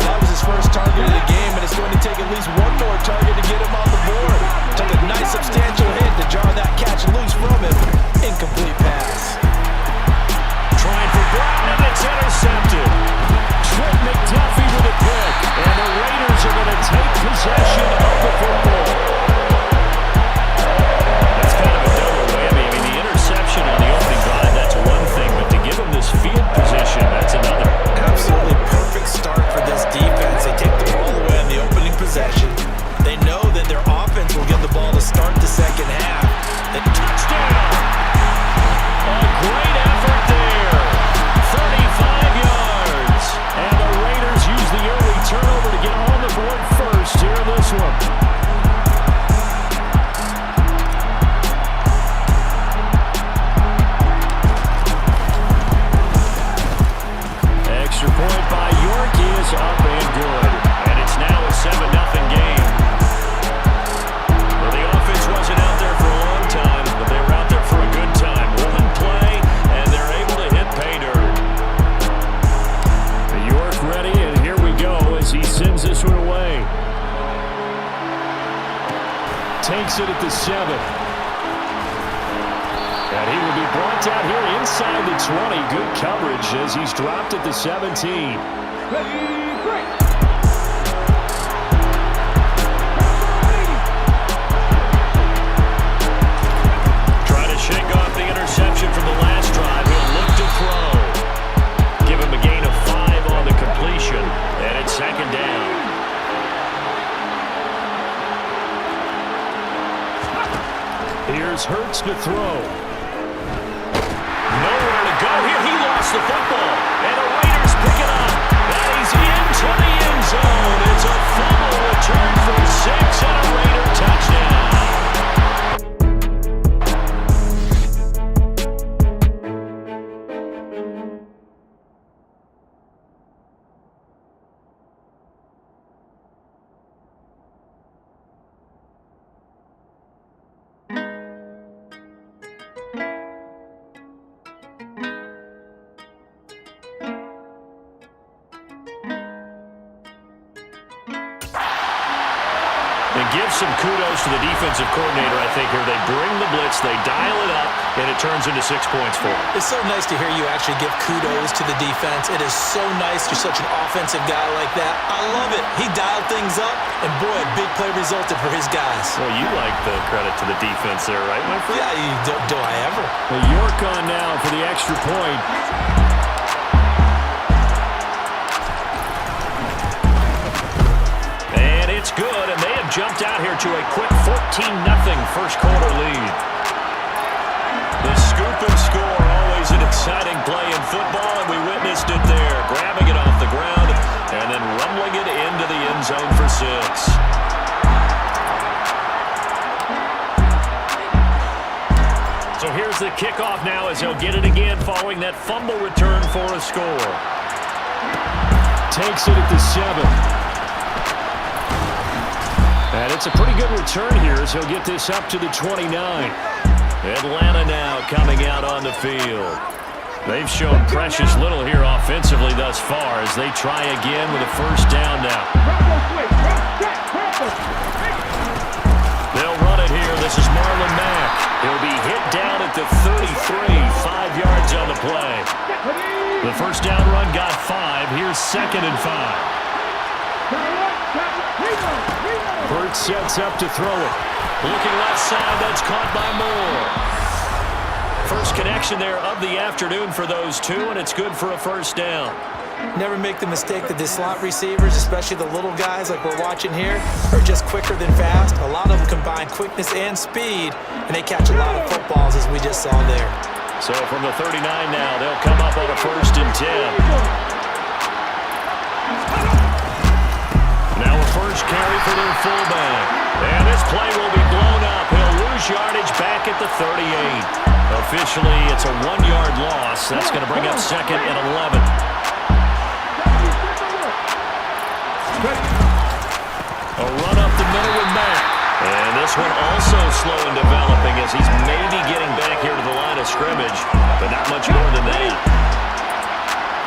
Well, that was his first target of the game, and it's going to take at least one more target to get him on the board. Took a nice substantial hit to jar that catch loose from him. Incomplete pass. Trying for Brown, and it's intercepted. Trent McDuffie with a pick, and the Raiders are going to take possession of the football. That's kind of a double whammy. I mean, the interception on the opening drive, that's one thing, but to give him this field position, that's another. Absolutely perfect start for this defense. They take the ball away on the opening possession. They know that their offense will get the ball to start the second half. Touchdown! A great effort there. 35 yards. And the Raiders use the early turnover to get on the board first here in this one. Extra point by York is up and good. And it's now a 7-0 game. Well, the offense wasn't out there for a long time, but they were out there for a good time. One play, and they're able to hit pay dirt. York ready, and here we go as he sends this one away. Takes it at the 7. And he will be brought down here inside the 20. Good coverage as he's dropped at the 17. Trying to shake off the interception from the last drive. He'll look to throw. Give him a gain of 5 on the completion. And it's second down. Here's Hurts to throw. Nowhere to go here. He lost the football. And the Raiders pick it up. And he's into the end zone. It's a fumble return for 6 and a Raider touchdown. And give some kudos to the defensive coordinator, I think, here. They bring the blitz, they dial it up, and it turns into 6 points for them. It's so nice to hear you actually give kudos to the defense. It is so nice you're such an offensive guy like that. I love it. He dialed things up, and boy, a big play resulted for his guys. Well, you like the credit to the defense there, right, my friend? Yeah, do I ever? Well, York on now for the extra point. And it's good, and they have jumped out here to a quick 14-0 first quarter lead. The scoop and score, always an exciting play in football, and we witnessed it there. Grabbing it off the ground and then rumbling it into the end zone for 6. So here's the kickoff now as he'll get it again following that fumble return for a score. Takes it at the 7. And it's a pretty good return here as he'll get this up to the 29. Atlanta now coming out on the field. They've shown precious little here offensively thus far as they try again with a first down now. They'll run it here. This is Marlon Mack. He'll be hit down at the 33, 5 yards on the play. The first down run got 5. Here's 2nd and 5. back, sets up to throw it. Looking left side, that's caught by Moore. First connection there of the afternoon for those two, and it's good for a first down. Never make the mistake that the slot receivers, especially the little guys like we're watching here, are just quicker than fast. A lot of them combine quickness and speed, and they catch a lot of footballs, as we just saw there. So from the 39 now, they'll come up on a 1st and 10. Now a first carry for their fullback. And this play will be blown up. He'll lose yardage back at the 38. Officially, it's a 1-yard loss. That's going to bring up 2nd and 11. A run up the middle with Mack. And this one also slow in developing as he's maybe getting back here to the line of scrimmage, but not much more than that.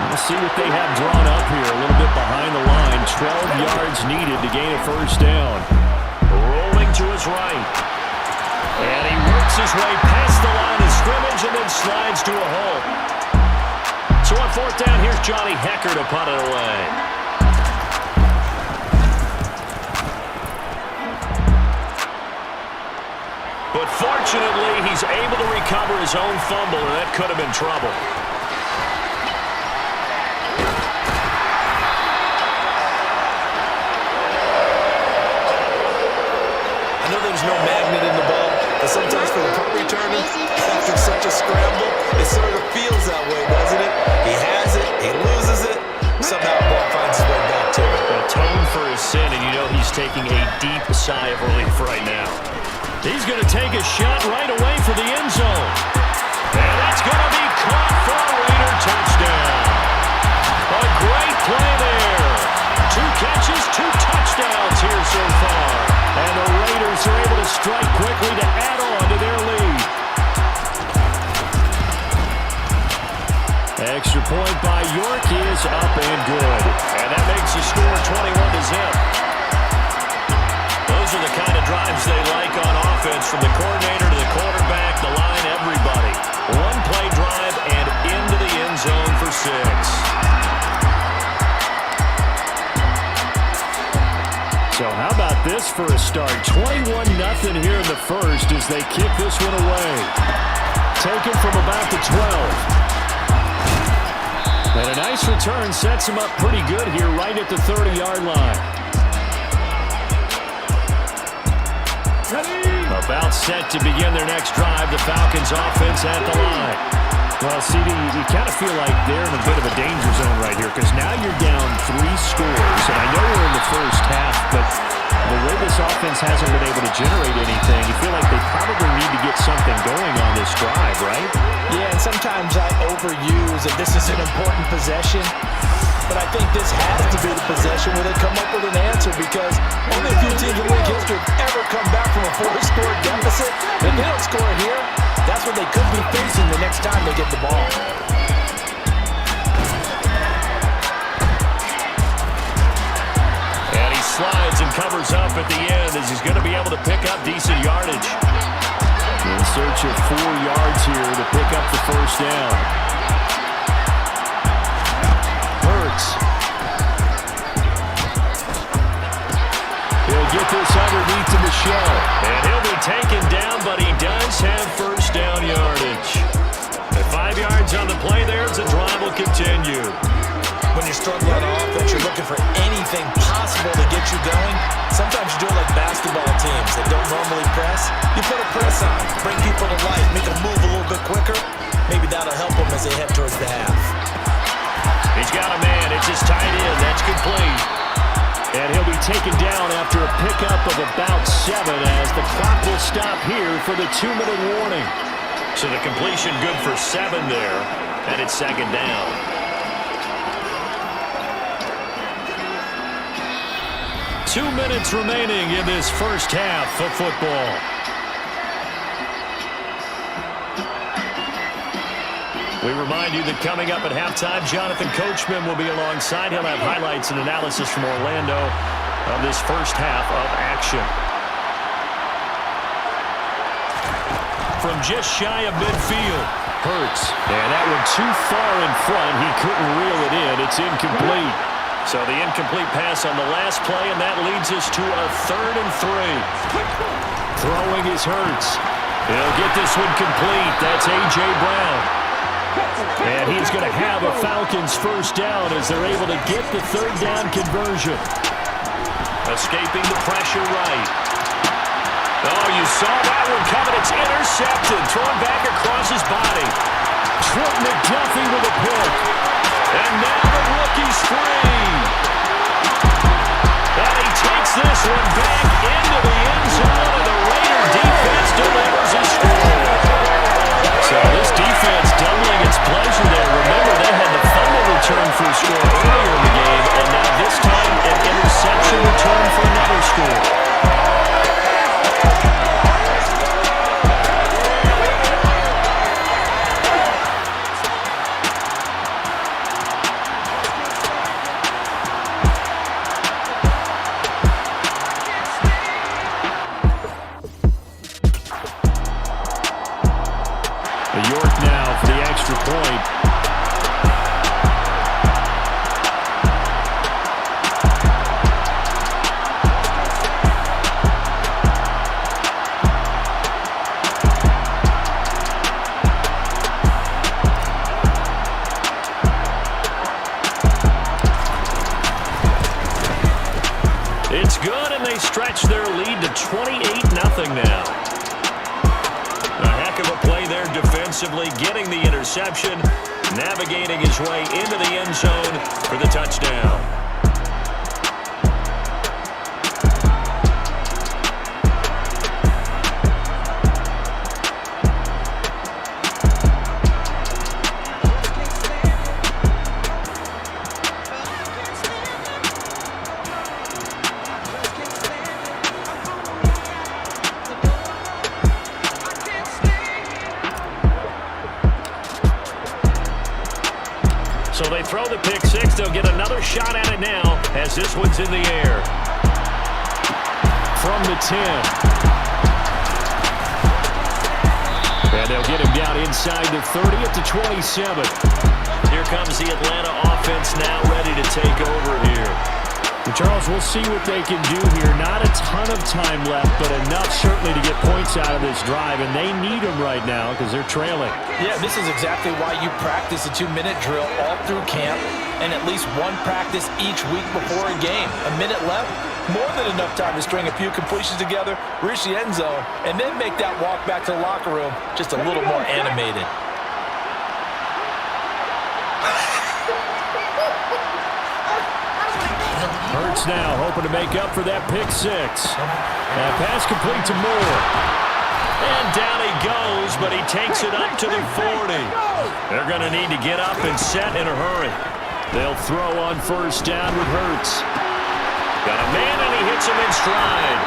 We'll see what they have drawn up here. A little bit behind the line. 12 yards needed to gain a first down. Rolling to his right. And he works his way past the line of scrimmage and then slides to a hole. So on 4th down, here's Johnny Hecker to punt it away. But fortunately, he's able to recover his own fumble, and that could have been trouble. I know there's no magnet in the ball, but sometimes for the punt returner, after such a scramble, it sort of feels that way, doesn't it? He has it, he loses it, somehow the ball finds its way back to it. Atone for his sin, and you know he's taking a deep sigh of relief right now. He's going to take a shot right away for the end zone. And that's going to be caught for a Raider touchdown. A great play there. 2 catches, 2 touchdowns here so far. And the Raiders are able to strike quickly to add on to their lead. Extra point by York is up and good. And that makes the score 21-0. Those are the kind of drives they like on offense, from the coordinator to the quarterback, the line, everybody. 1-play drive and into the end zone for 6. So how about this for a start? 21-0 here in the first as they kick this one away. Taken from about the 12. And a nice return sets him up pretty good here right at the 30-yard line. About set to begin their next drive, the Falcons offense at the line. Well, CD, you kind of feel like they're in a bit of a danger zone right here because now you're down 3 scores, and I know we're in the first half, but the way this offense hasn't been able to generate anything, you feel like they probably need to get something going on this drive, right? Yeah, and sometimes I overuse that this is an important possession, but I think this has to be the possession where they come up with an answer, because only a few teams in league history have ever come back from a 4-score deficit. If they don't score here, that's what they could be facing the next time they get the ball. And he slides and covers up at the end as he's going to be able to pick up decent yardage. In search of 4 yards here to pick up the first down. He'll get this underneath to Michelle. And he'll be taken down, but he does have first down yardage. At 5 yards on the play there, as the drive will continue. When you're struggling on offense, you're looking for anything possible to get you going. Sometimes you do it like basketball teams that don't normally press. You put a press on, bring people to life, make them move a little bit quicker. Maybe that'll help them as they head towards the half. He's got a man. It's just tight end. That's complete. And he'll be taken down after a pickup of about 7 as the clock will stop here for the 2-minute warning. So the completion good for 7 there, and it's 2nd down. Two minutes remaining in this first half of football. We remind you that coming up at halftime, Jonathan Coachman will be alongside. He'll have highlights and analysis from Orlando of this first half of action. From just shy of midfield, Hurts. And that one too far in front. He couldn't reel it in. It's incomplete. So the incomplete pass on the last play, and that leads us to a 3rd and 3. Throwing is Hurts. He'll get this one complete. That's A.J. Brown. And he's going to have a Falcons first down as they're able to get the 3rd down conversion. Escaping the pressure right. Oh, you saw that one coming. It's intercepted. Thrown back across his body. Trent McDuffie with a pick. And now the rookie's free. And he takes this one back into the end zone, and the Raider defense delivers a score. So this defense doubling its pleasure there. Remember, they had the fumble return for a score earlier in the game, and now this time an interception return for another score. York now for the extra point. It's good, and they stretch their lead to 28-0 now. A heck of a play there defensively, getting the interception, navigating his way into the end zone for the touchdown. So they throw the pick six. They'll get another shot at it now as this one's in the air. From the 10. And they'll get him down inside the 30 at the 27. Here comes the Atlanta offense now ready to take over here. Charles, we'll see what they can do here. Not a ton of time left, but enough certainly to get points out of this drive, and they need them right now because they're trailing. Yeah, this is exactly why you practice a 2-minute drill all through camp and at least one practice each week before a game. A minute left, more than enough time to string a few completions together, reach the end zone, and then make that walk back to the locker room just a little more animated. Hurts now hoping to make up for that pick six. And pass complete to Moore. And down he goes, but he takes it up to the 40. They're going to need to get up and set in a hurry. They'll throw on first down with Hurts. Got a man, and he hits him in stride.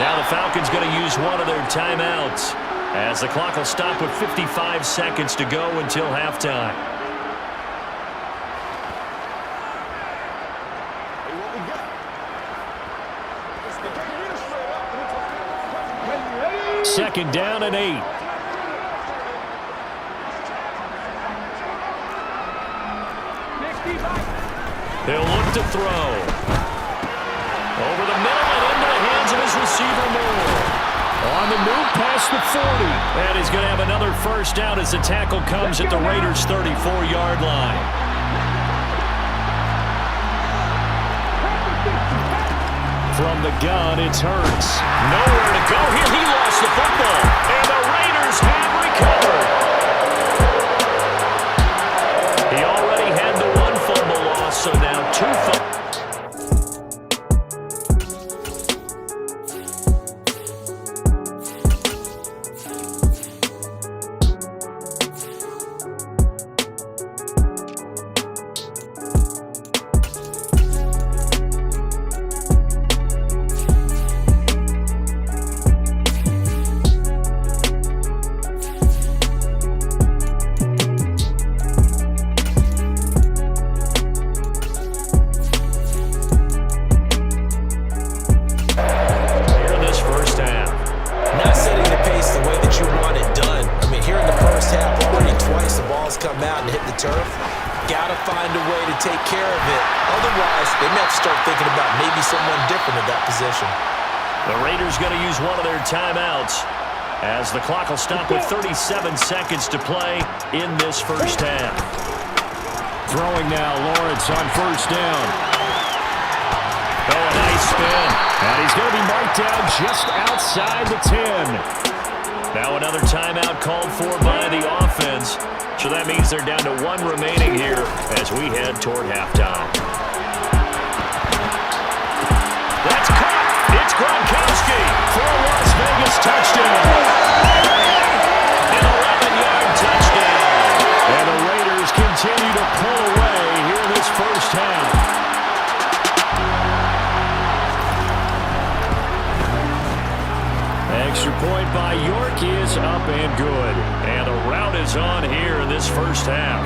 Now the Falcons going to use one of their timeouts as the clock will stop with 55 seconds to go until halftime. Second down and 8. He'll look to throw. Over the middle and into the hands of his receiver, Moore. On the move past the 40. And he's going to have another first down as the tackle comes at the Raiders' 34-yard line. From the gun, it's Hurts. Nowhere to go here. He lost the football. And the Raiders have recovered. He already had the one fumble loss, so now two fumbles. Otherwise, they may have to start thinking about maybe someone different at that position. The Raiders going to use one of their timeouts as the clock will stop with 37 seconds to play in this first half. Throwing now, Lawrence on first down. Oh, a nice spin. And he's going to be marked down just outside the 10. Now another timeout called for by the offense. So that means they're down to one remaining here as we head toward halftime. That's caught. It's Gronkowski for a Las Vegas touchdown. An 11-yard touchdown. And the Raiders continue to pull away here in this first half. Extra point by York is up and good. And a rout is on here in this first half.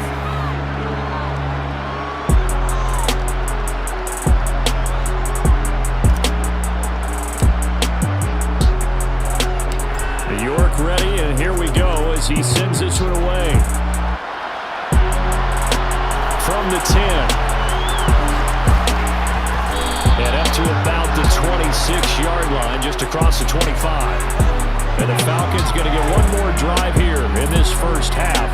York ready, and here we go as he sends this one away. From the 10. And up to about the 26-yard line, just across the 25. And the Falcons going to get one more drive here in this first half.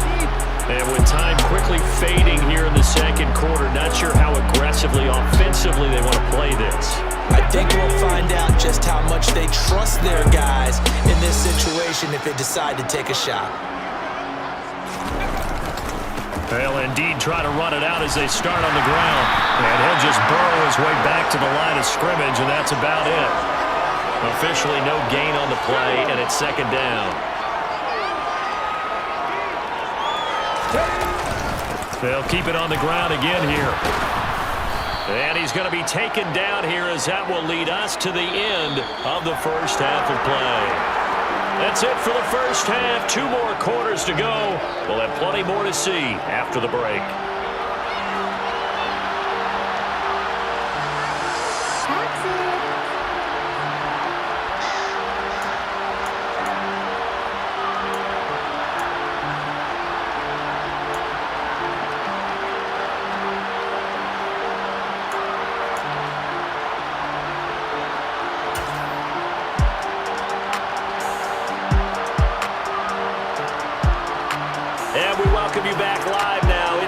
And with time quickly fading here in the second quarter, not sure how aggressively, offensively they want to play this. I think we'll find out just how much they trust their guys in this situation if they decide to take a shot. They'll indeed try to run it out as they start on the ground. And he'll just burrow his way back to the line of scrimmage, and that's about it. Officially no gain on the play, and it's second down. They'll keep it on the ground again here. And he's going to be taken down here as that will lead us to the end of the first half of play. That's it for the first half. 2 more quarters to go. We'll have plenty more to see after the break.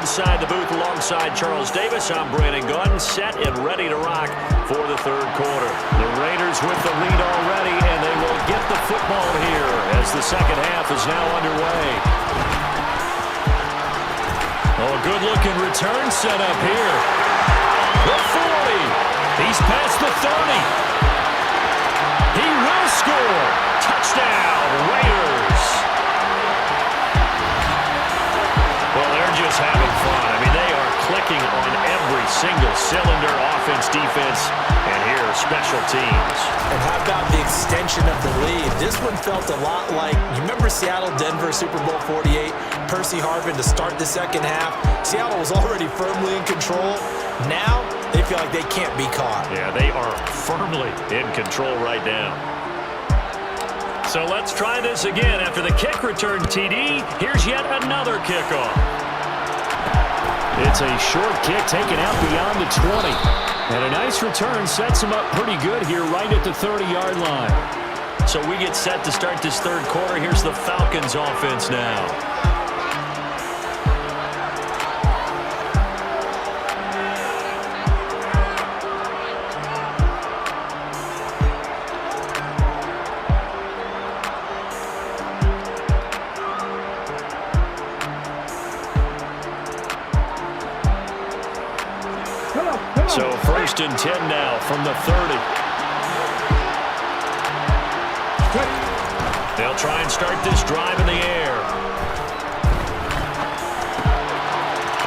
Inside the booth alongside Charles Davis, I'm Brandon Gunn, set and ready to rock for the third quarter. The Raiders with the lead already, and they will get the football here as the second half is now underway. Oh, a good-looking return set up here. The 40. He's past the 30. He will score. Touchdown, Raiders. Well, they're just having fun. I mean, they are clicking on every single cylinder, offense, defense, and here, special teams. And how about the extension of the lead? This one felt a lot like, you remember Seattle-Denver Super Bowl 48? Percy Harvin to start the second half. Seattle was already firmly in control. Now, they feel like they can't be caught. Yeah, they are firmly in control right now. So let's try this again. After the kick return TD, here's yet another kickoff. It's a short kick taken out beyond the 20. And a nice return sets him up pretty good here right at the 30-yard line. So we get set to start this third quarter. Here's the Falcons offense now. So first and 10 now from the 30. They'll try and start this drive in the air.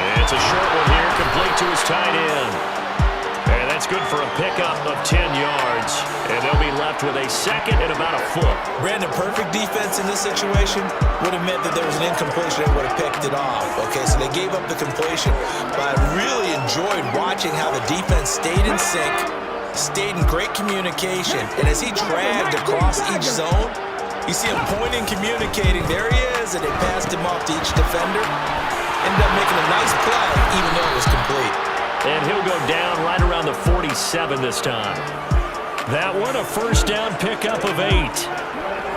And it's a short one here, complete to his tight end. And that's good for a pickup of 10 yards. And they'll be left with a second and about a foot. Brandon, perfect defense in this situation would have meant that there was an incompletion and would have picked it off. Okay, so they gave up the completion. But I really enjoyed watching how the defense stayed in sync, stayed in great communication. And as he dragged across each zone, you see him pointing, communicating. There he is, and they passed him off to each defender. Ended up making a nice play, even though it was complete. And he'll go down right around the 47 this time. That one, a first down pickup of 8.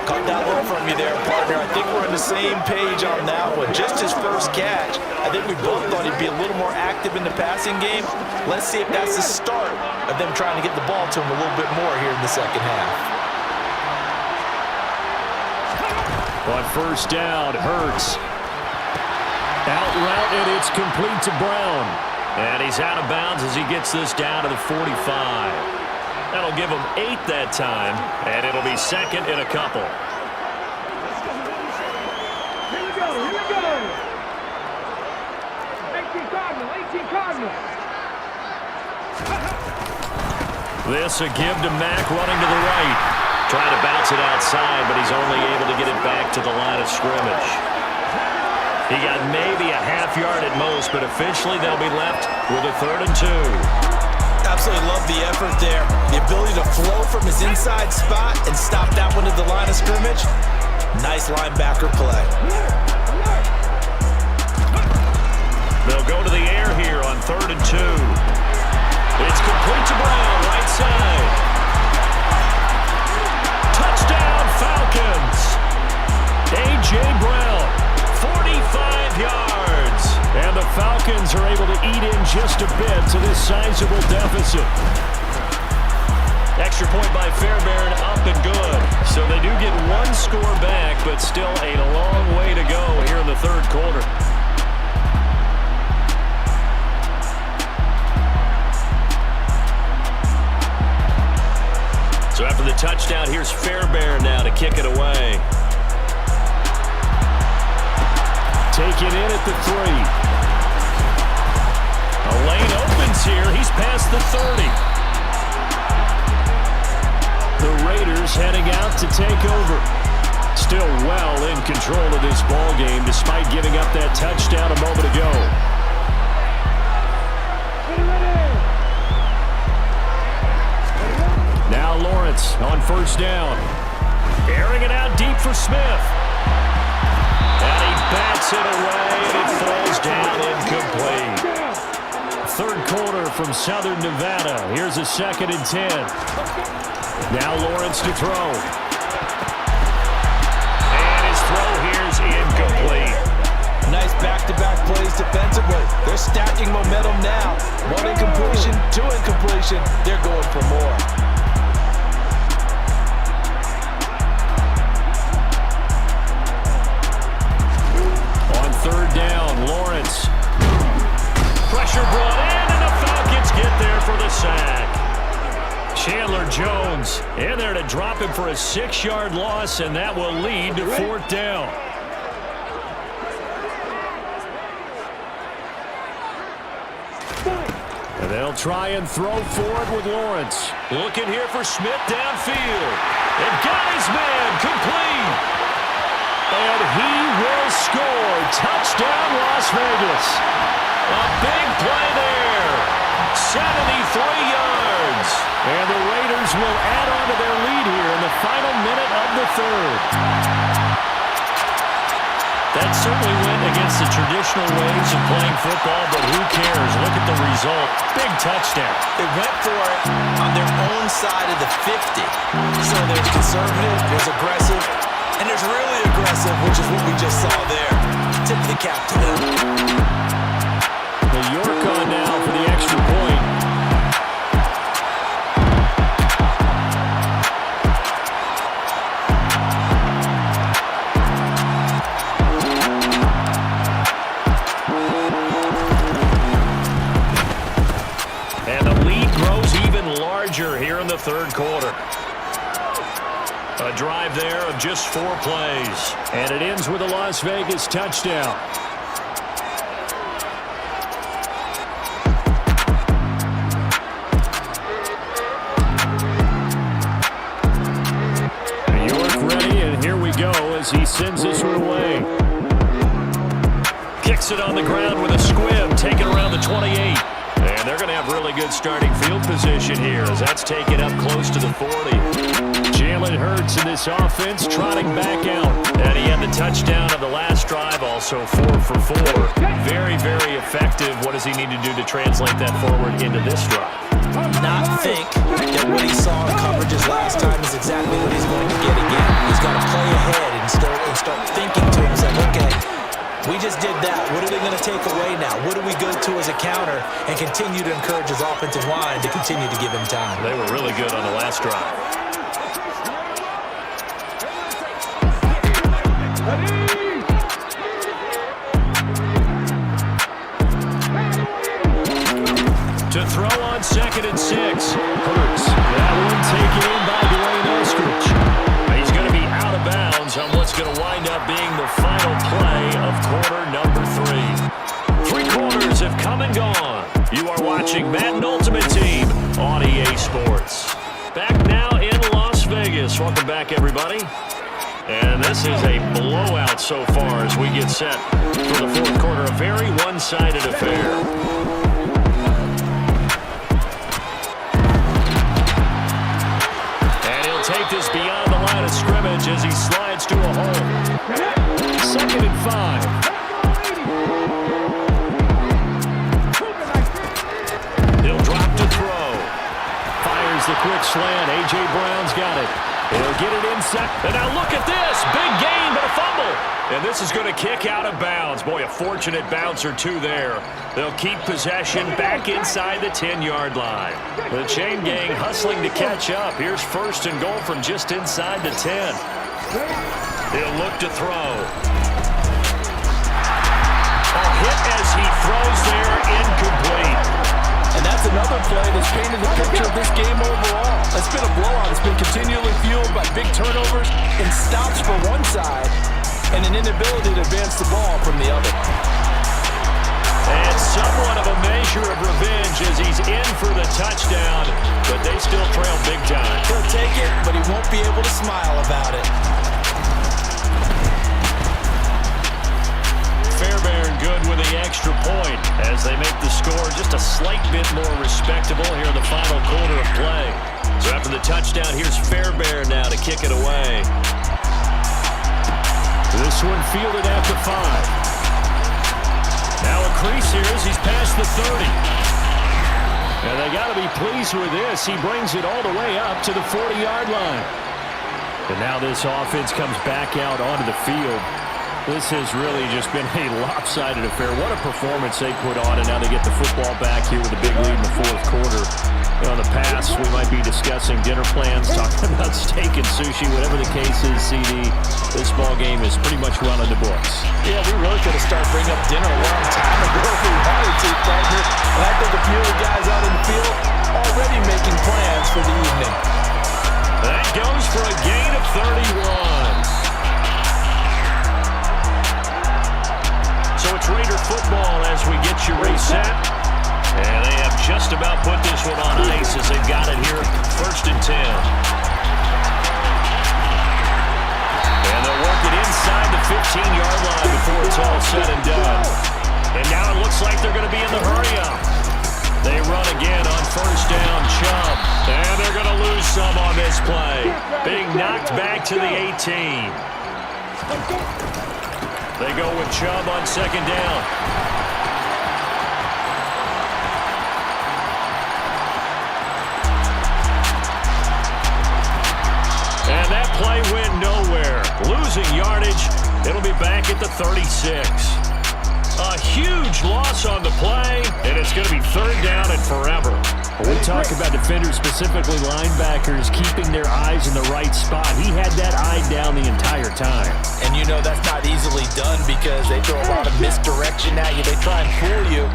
Caught that one from you there, partner. I think we're on the same page on that one. Just his first catch. I think we both thought he'd be a little more active in the passing game. Let's see if that's the start of them trying to get the ball to him a little bit more here in the second half. On first down, Hurts. Out route, and it's complete to Brown. And he's out of bounds as he gets this down to the 45. That'll give him 8 that time, and it'll be second and a couple. Here we go. 18 Cardinals. This a give to Mack running to the right. Trying to bounce it outside, but he's only able to get it back to the line of scrimmage. He got maybe a half yard at most, but officially they'll be left with a 3rd and 2. Absolutely love the effort there. The ability to flow from his inside spot and stop that one at the line of scrimmage. Nice linebacker play. They'll go to the air here on 3rd and 2. It's complete to Brown, right side. Touchdown, Falcons. A.J. Brown, 45 yards. And the Falcons are able to eat in just a bit to this sizable deficit. Extra point by Fairbairn, up and good. So they do get one score back, but still a long way to go here in the 3rd quarter. So after the touchdown, here's Fairbairn now to kick it away. Taken in at the 3. A lane opens here. He's past the 30. The Raiders heading out to take over. Still well in control of this ball game despite giving up that touchdown a moment ago. Now Lawrence on first down. Airing it out deep for Smith. And he bats it away, and it falls down incomplete. 3rd quarter from Southern Nevada. Here's a 2nd and 10. Now Lawrence to throw. And his throw here's incomplete. Nice back-to-back plays defensively. They're stacking momentum now. 1 incompletion, 2 incompletion. They're going for more. On 3rd down, Lawrence. Pressure brought in, and the Falcons get there for the sack. Chandler Jones in there to drop him for a 6-yard loss, and that will lead to 4th down. And they'll try and throw forward with Lawrence. Looking here for Smith downfield. And got his man complete. And he will score. Touchdown, Las Vegas. A big play there. 73 yards. And the Raiders will add on to their lead here in the final minute of the 3rd. That certainly went against the traditional ways of playing football, but who cares? Look at the result. Big touchdown. They went for it on their own side of the 50. So there's conservative, there's aggressive, and there's really aggressive, which is what we just saw there. Tip the cap to them. The York on now for the extra point. And the lead grows even larger here in the 3rd quarter. A drive there of just 4 plays. And it ends with a Las Vegas touchdown. York ready, and here we go as he sends this one away. Kicks it on the ground with a squib, taken around the 28. And they're going to have really good starting field position here as that's taken up close to the 40. Jalen Hurts in this offense trotting back out. And he had the touchdown of the last drive also. so 4 for 4. Very, very effective. What does he need to do to translate that forward into this drive? Not think that what he saw in coverages last time is exactly what he's going to get again. He's got to play ahead and start thinking to himself, okay, we just did that. What are they going to take away now? What do we go to as a counter? And continue to encourage his offensive line to continue to give him time. They were really good on the last drive. To throw on 2nd and 6. Hurts. That one taken in by Dwayne Eskridge. He's going to be out of bounds on what's going to wind up being the final play of quarter number 3. 3 quarters have come and gone. You are watching Madden Ultimate Team on EA Sports. Back now in Las Vegas. Welcome back, everybody. And this is a blowout so far as we get set for the 4th quarter. A very one-sided affair. Take this beyond the line of scrimmage as he slides to a hole. 2nd and 5. He'll drop to throw. Fires the quick slant. A.J. Brown's got it. He'll get it inside. And now look at this. Big gain, but a fumble. And this is going to kick out of bounds. Boy, a fortunate bounce or two there. They'll keep possession back inside the 10-yard line. The chain gang hustling to catch up. Here's 1st and goal from just inside the 10. He'll look to throw. A hit as he throws there, incomplete. And that's another play that's painted the picture of this game overall. It's been a blowout. It's been continually fueled by big turnovers and stops for one side and an inability to advance the ball from the other. And somewhat of a measure of revenge as he's in for the touchdown, but they still trail big time. He'll take it, but he won't be able to smile about it. Fairbairn good with the extra point as they make the score just a slight bit more respectable here in the final quarter of play. So after the touchdown, here's Fairbairn now to kick it away. This one fielded at the 5. Now a crease here as he's past the 30. And they got to be pleased with this. He brings it all the way up to the 40-yard line. And now this offense comes back out onto the field. This has really just been a lopsided affair. What a performance they put on, and now they get the football back here with a big lead in the 4th quarter. You know, in the past, we might be discussing dinner plans, talking about steak and sushi, whatever the case is, CD. This ball game is pretty much run on the books. Yeah, we really could have started bringing up dinner a long time ago if we wanted to, partner. And I think a few of the guys out in the field already making plans for the evening. That goes for a gain of 31. So it's Raider football as we get you reset. And they have just about put this one on ice as they've got it here 1st and 10. And they'll work it inside the 15-yard line before it's all said and done. And now it looks like they're going to be in the hurry-up. They run again on 1st down, Chubb. And they're going to lose some on this play. Being knocked back to the 18. They go with Chubb on 2nd down. And that play went nowhere. Losing yardage. It'll be back at the 36. A huge loss on the play, and it's going to be 3rd down and forever. We talk about defenders, specifically linebackers, keeping their eyes in the right spot. He had that eye down the entire time. And you know that's not easily done because they throw a lot of misdirection at you. They try and fool you.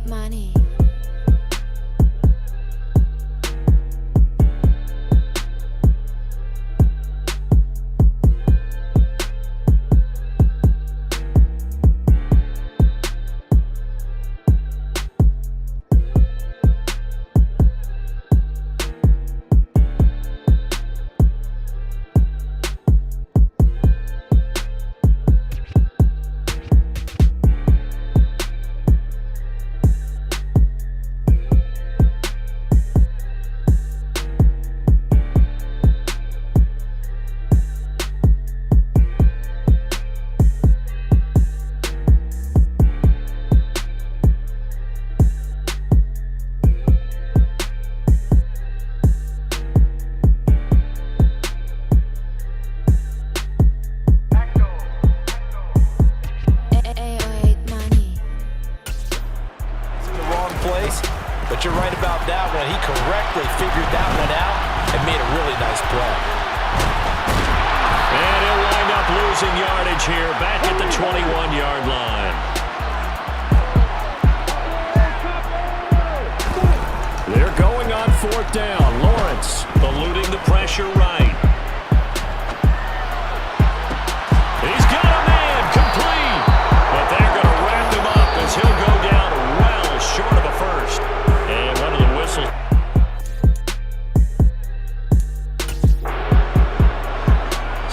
money. But you're right about that one. He correctly figured that one out and made a really nice play. And he'll wind up losing yardage here, back at the 21-yard line. They're going on fourth down. Lawrence eluding the pressure right. He's got a man complete. But they're going to wrap him up as he'll go down well short of a first. And one of the whistles.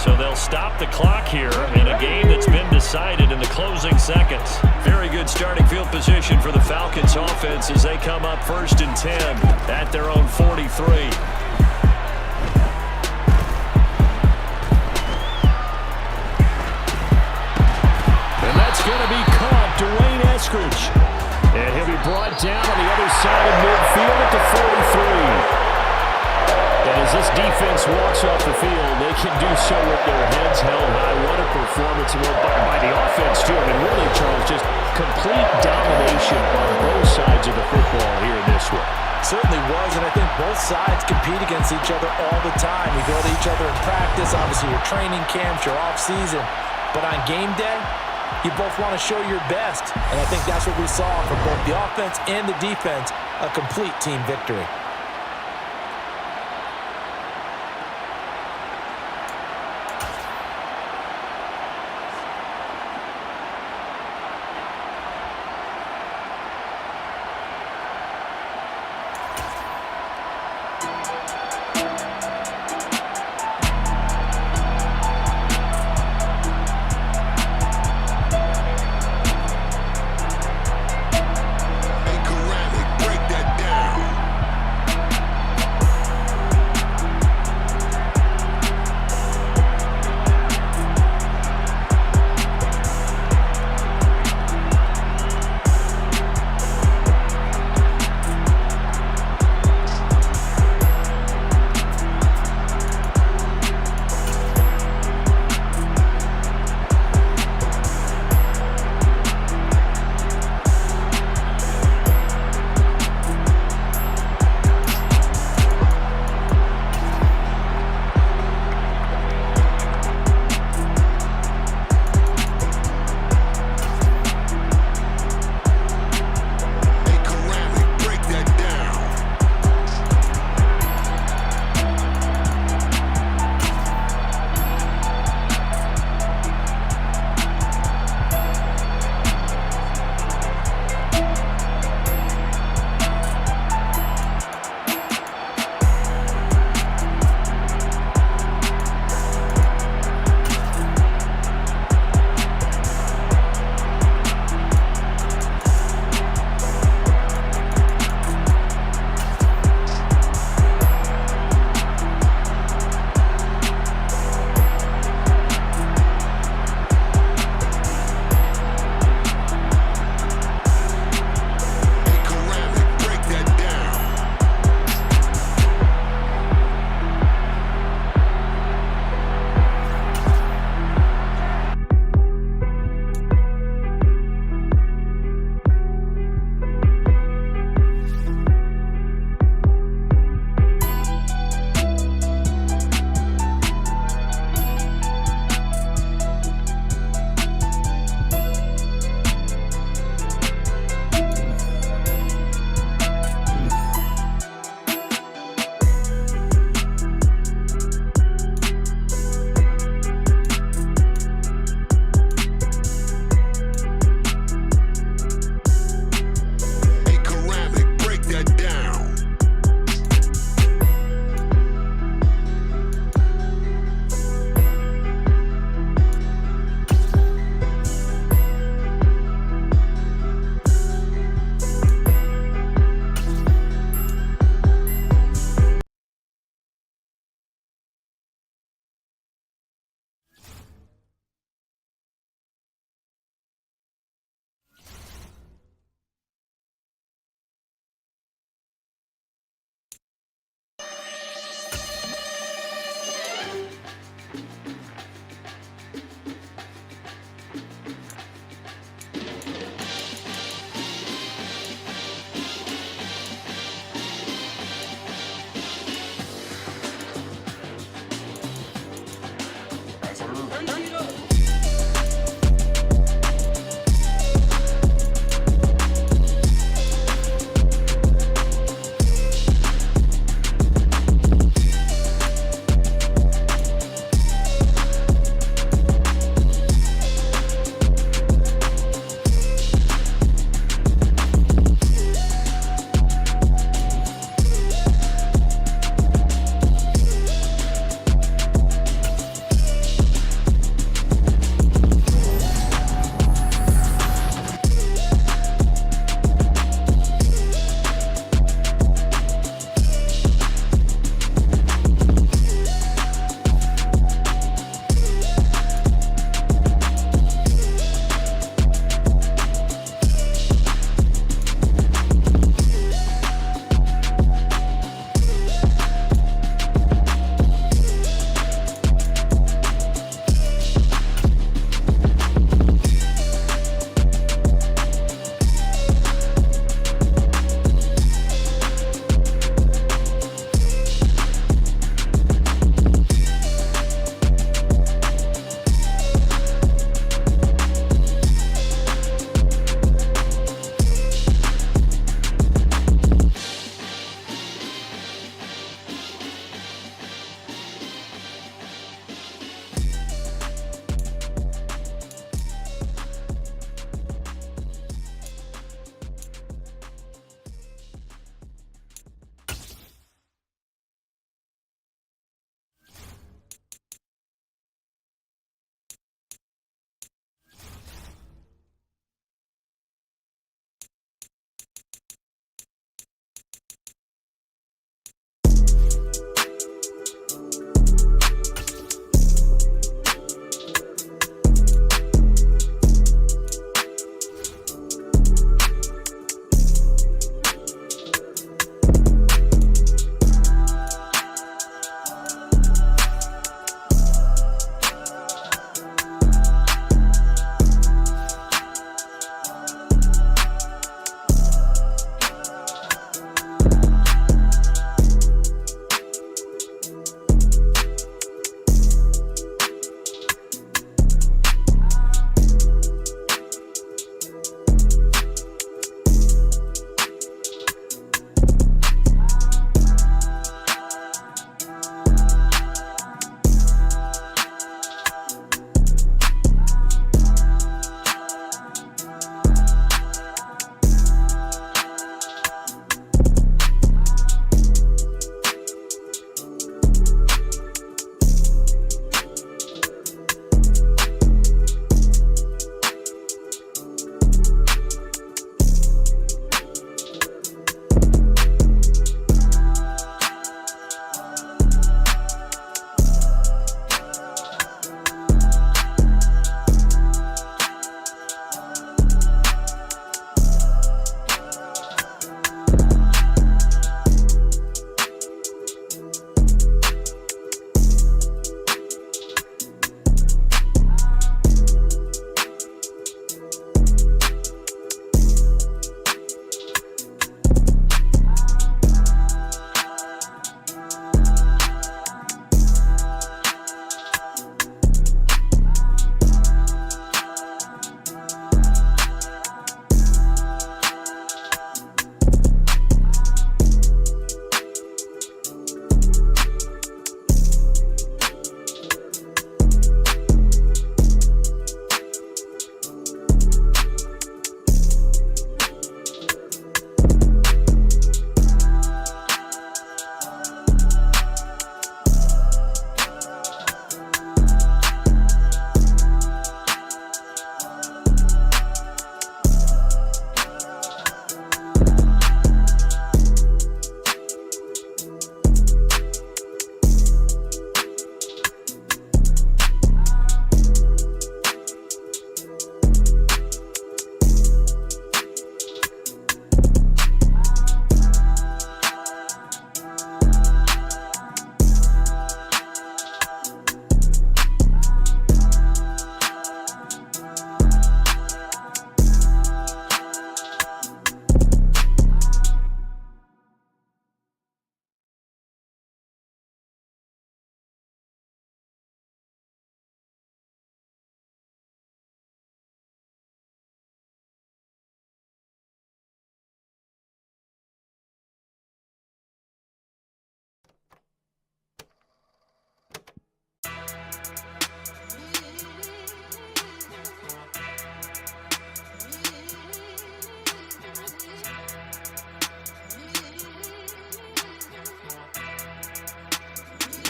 So they'll stop the clock here in a game that's been decided in the closing seconds. Very good starting field position for the Falcons offense as they come up 1st and 10 at their own 43. And that's going to be caught, Dwayne Eskridge. And he'll be brought down on the other side of midfield at the 43. And as this defense walks off the field, they can do so with their heads held high. What a performance by the offense, too. I mean, really, Charles, just complete domination on both sides of the football here in this one. Certainly was, and I think both sides compete against each other all the time. We go to each other in practice, obviously your training camps, your off-season. But on game day, you both want to show your best. And I think that's what we saw from both the offense and the defense, a complete team victory.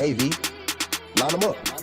Hey, V, line them up.